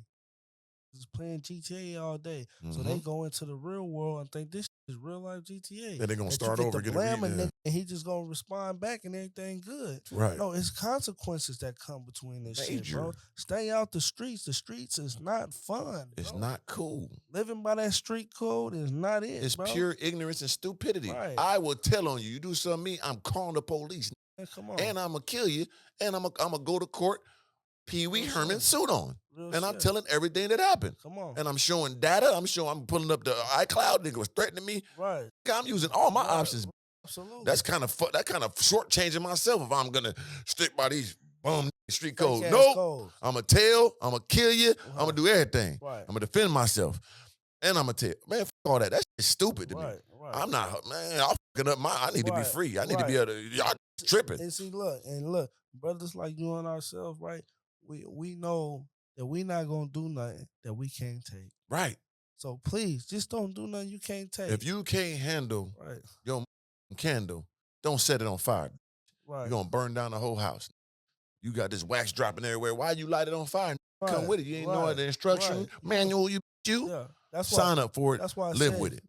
Just playing GTA all day. So they go into the real world and think this is real life GTA. And they're gonna that start you get over, to get blame a it. nigga and he just gonna respond back and everything good. Right. No, it's consequences that come between this shit, Major. bro. Stay out the streets. The streets is not fun. It's bro. not cool. Living by that street code is not it. It's bro. pure ignorance and stupidity. Right. I will tell on you. You do something to me, I'm calling the police. Man, come on. And I'm gonna kill you. And I'm gonna go to court, Pee Wee Herman suit on. Real and I'm shit. telling everything that happened. Come on. And I'm showing data. I'm pulling up the iCloud. Nigga was threatening me. Right. I'm using all my options. Absolutely. That's kind of shortchanging myself if I'm gonna stick by these bum street codes. Fake-ass Nope. codes. I'm gonna tell. I'm gonna kill you. I'm gonna do everything. Right. I'm gonna defend myself. And I'm gonna tell. Man, f all that. That's stupid to me. Right. I'm not, man, I'm fucking up I need to be free. I need to be able to, y'all tripping. And see, look, brothers like you and ourselves, right? We know that we not gonna do nothing that we can't take. Right. So please, just don't do nothing you can't take. If you can't handle your candle, don't set it on fire. Right. You're gonna burn down the whole house. You got this wax dropping everywhere. Why you light it on fire? Right. Come with it. You ain't know the instruction manual. You. Yeah. That's why, sign up for it. That's why I live said, with it.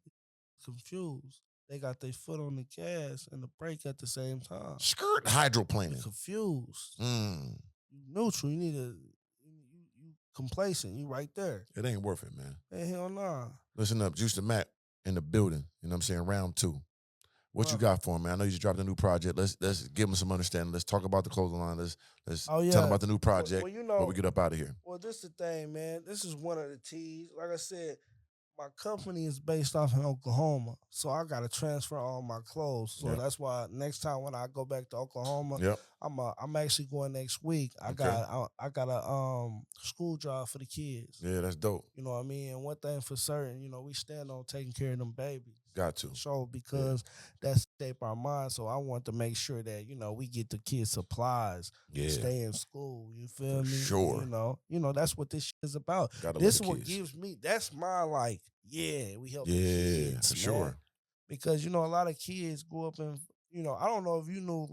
Confused. They got their foot on the gas and the brake at the same time. Skirt hydroplaning. You're confused. You neutral. You need you complacent. You right there. It ain't worth it, man. Hey, hell nah. Listen up, Juice the Mac in the building. You know what I'm saying? Round 2. What you got for him, man? I know you just dropped a new project. Let's give him some understanding. Let's talk about the clothing line. Let's tell him about the new project before we get up out of here. Well, this is the thing, man. This is one of the T's. Like I said, my company is based off in Oklahoma, so I got to transfer all my clothes. So that's why next time when I go back to Oklahoma, I'm actually going next week. I got a school drive for the kids. Yeah, that's dope. You know what I mean? And one thing for certain, we stand on taking care of them babies. Got to. So because that's shape our mind. So I want to make sure that, we get the kids supplies. Stay in school. You feel me? Sure. That's what this shit is about. This is what gives me, that's my we help the kids. For sure. Because, a lot of kids grow up in, I don't know if you knew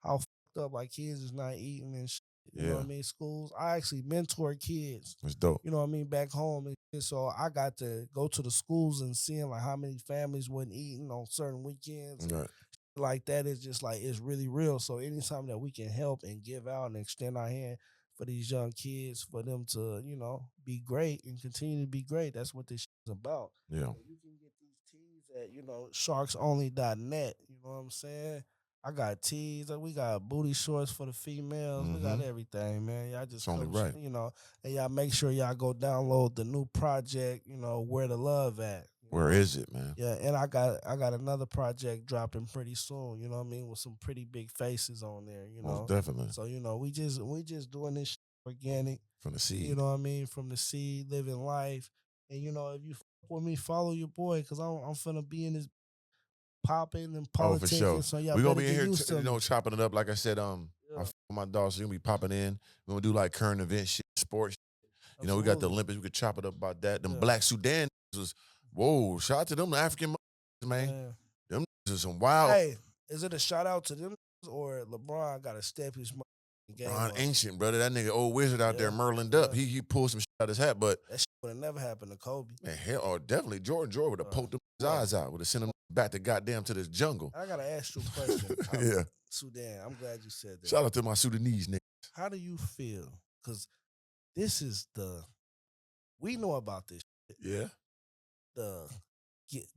how fucked up kids is not eating and shit. You know what I mean? Schools. I actually mentor kids. That's dope. You know what I mean? Back home. And so I got to go to the schools and seeing how many families wasn't eating on certain weekends. Right. Like that is just it's really real. So anytime that we can help and give out and extend our hand for these young kids, for them to, be great and continue to be great, that's what this shit is about. Yeah. So you can get these tees at, sharksonly.net. You know what I'm saying? I got tees. We got booty shorts for the females. We got everything, man. Y'all just only right. And y'all make sure y'all go download the new project, Where the Love At. Where is it, man? Yeah, and I got another project dropping pretty soon, you know what I mean, with some pretty big faces on there, Most definitely. So, we just doing this shit organic. From the seed. You know what I mean? From the seed, living life. And if you fuck with me, follow your boy, because I'm finna be in this popping and politics. For sure. So y'all we're gonna better be in get here, used to chopping it up. Like I said, I f my dog, so you're gonna be popping in. We're gonna do current event shit, sports. We got the Olympics. We could chop it up about that. Them Black Sudan was, whoa, shout out to them African man. Them is some wild. Hey, is it a shout out to them or LeBron got to step his game LeBron up? ancient, brother. That nigga old wizard out there merlined up. He pulled some shit out his hat, but that shit would have never happened to Kobe. Man, hell, definitely Jordan would have poked his eyes out, would have sent him back to goddamn to this jungle. I gotta ask you a question. Sudan, I'm glad you said that. Shout out to my Sudanese niggas. How do you feel? Because this is we know about this shit. Yeah.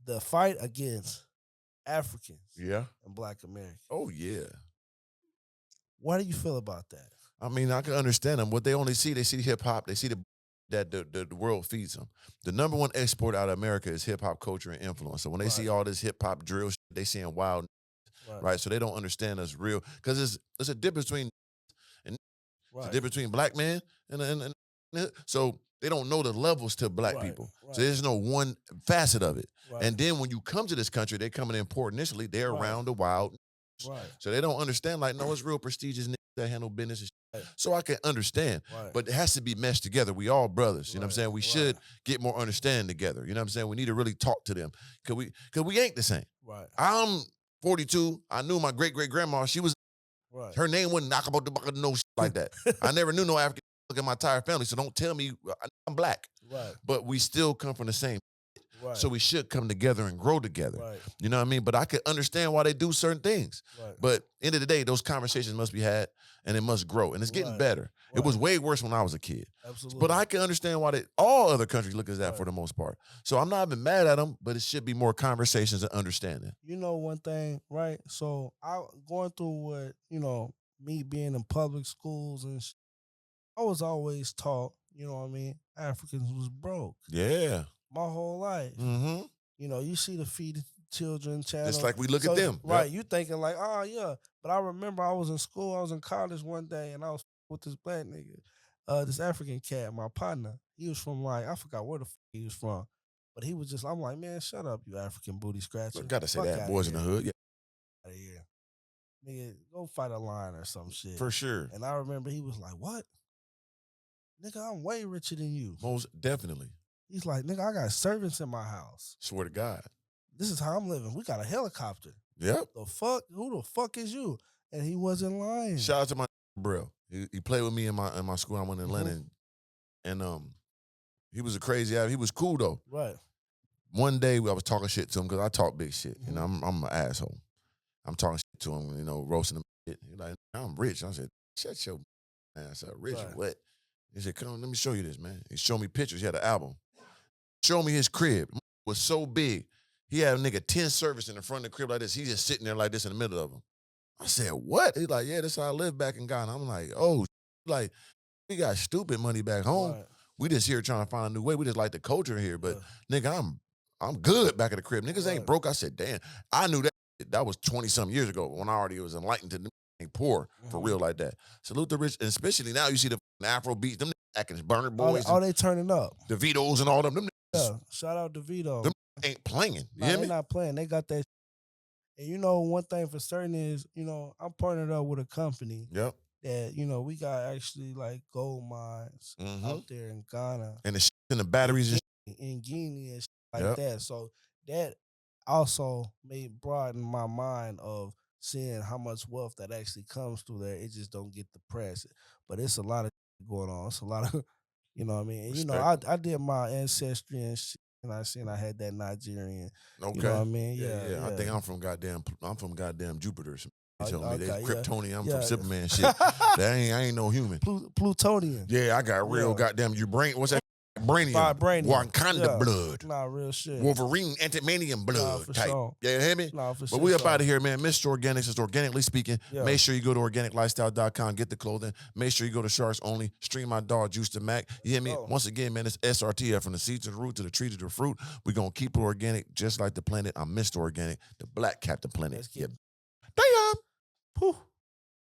The fight against Africans and Black Americans. Oh, yeah. What do you feel about that? I mean, I can understand them. What they see hip-hop. They see that the world feeds them. The number one export out of America is hip-hop culture and influence. So when they see all this hip-hop drill shit, they seeing wild, right? So they don't understand us real. Because there's a difference between it's a difference between black men and so they don't know the levels to black people. So there's no one facet of it. And then when you come to this country, they come in import initially, they're around the wild. Right. So they don't understand, like, no, it's real prestigious niggas that handle business and shit. Right. So I can understand. Right. But it has to be meshed together. We all brothers. You know what I'm Right. saying? We Right. should get more understanding together. You know what I'm saying? We need to really talk to them. Cause we ain't the same. Right. I'm 42. I knew my great-great-grandma. She was Right. her name wasn't knock about the no shit like that. I never knew no African in my entire family. So don't tell me I'm black. Right. But we still come from the same. Right. So we should come together and grow together. Right. You know what I mean? But I could understand why they do certain things. Right. But end of the day, those conversations must be had and it must grow. And it's getting Right. better. Right. It was way worse when I was a kid. Absolutely. But I can understand why all other countries look at that Right. for the most part. So I'm not even mad at them, but it should be more conversations and understanding. You know one thing, right? So I going through what, me being in public schools and I was always taught, you know what I mean, Africans was broke. Yeah. My whole life. Mm-hmm. You see the Feed the Children channel. Just like we look at them. Right. Yep. You thinking like, oh yeah. But I remember I was in school, I was in college one day and I was with this black nigga, this African cat, my partner. He was from I forgot where the fuck he was from. But he was just, I'm like, man, shut up, you African booty scratcher. Gotta say Fuck that, outta boys here. in the hood. Yeah. Out of here. Nigga, go fight a lion or some shit. For sure. And I remember he was like, what? Nigga, I'm way richer than you. Most definitely. He's like, nigga, I got servants in my house. Swear to God. This is how I'm living. We got a helicopter. Yep. The fuck? Who the fuck is you? And he wasn't lying. Shout out to my bro. He played with me in my school. I went in Atlanta, and he was a crazy guy. He was cool though. Right. One day I was talking shit to him because I talk big shit. You know, I'm an asshole. I'm talking shit to him, roasting him. He's like, I'm rich. I said, shut your ass up. Rich Right. what? He said, come, let me show you this, man. He showed me pictures. He had an album. Showed me his crib. It was so big. He had a nigga 10 servants in the front of the crib like this. He just sitting there like this in the middle of them. I said, what? He's like, yeah, that's how I live back in Ghana. I'm like, oh, like, we got stupid money back home. Right. We just here trying to find a new way. We just like the culture here. But nigga, I'm good back at the crib. Niggas ain't broke. I said, damn. I knew that was 20-something years ago when I already was enlightened to them ain't poor for real like that. Salute the rich, and especially now you see the Afro beats, them acting Burner Boys. Oh, they turning up. The Vitos and all them. Them Yeah. Shout out to Vito. them ain't playing. You Nah, hear they me? not playing. They got that. And one thing for certain is, I'm partnered up with a company Yep. that, we got actually like gold mines out there in Ghana. And the shit and the batteries and in Guinea and shit like that. So that also broaden my mind of seeing how much wealth that actually comes through there. It just don't get the press. But it's a lot of going on. It's a lot of, you know what I mean? And, I did my ancestry and shit. And I seen I had that Nigerian. okay. You know what I mean? Yeah. I think I'm from goddamn Jupiter. They told me they Okay, Kryptonian. I'm yeah. from Superman shit. I ain't no human. Plutonian. Yeah, I got real goddamn what's that? Brainium. Vibranium. Wakanda blood. Nah, real shit. Wolverine, antimanium blood for type. sure. Yeah, you hear me? Nah, for But sure. we up out of here, man. Mr. Organics is organically speaking. Yeah. Make sure you go to organiclifestyle.com, get the clothing. Make sure you go to Sharks Only. Stream my dog, Juice to Mac. You hear me? Oh. Once again, man, it's S.R.T.F. from the seed to the root to the tree to the fruit. We're going to keep it organic just like the planet. I'm Mr. Organic, the black Captain Planet. Let's get Damn. Pooh.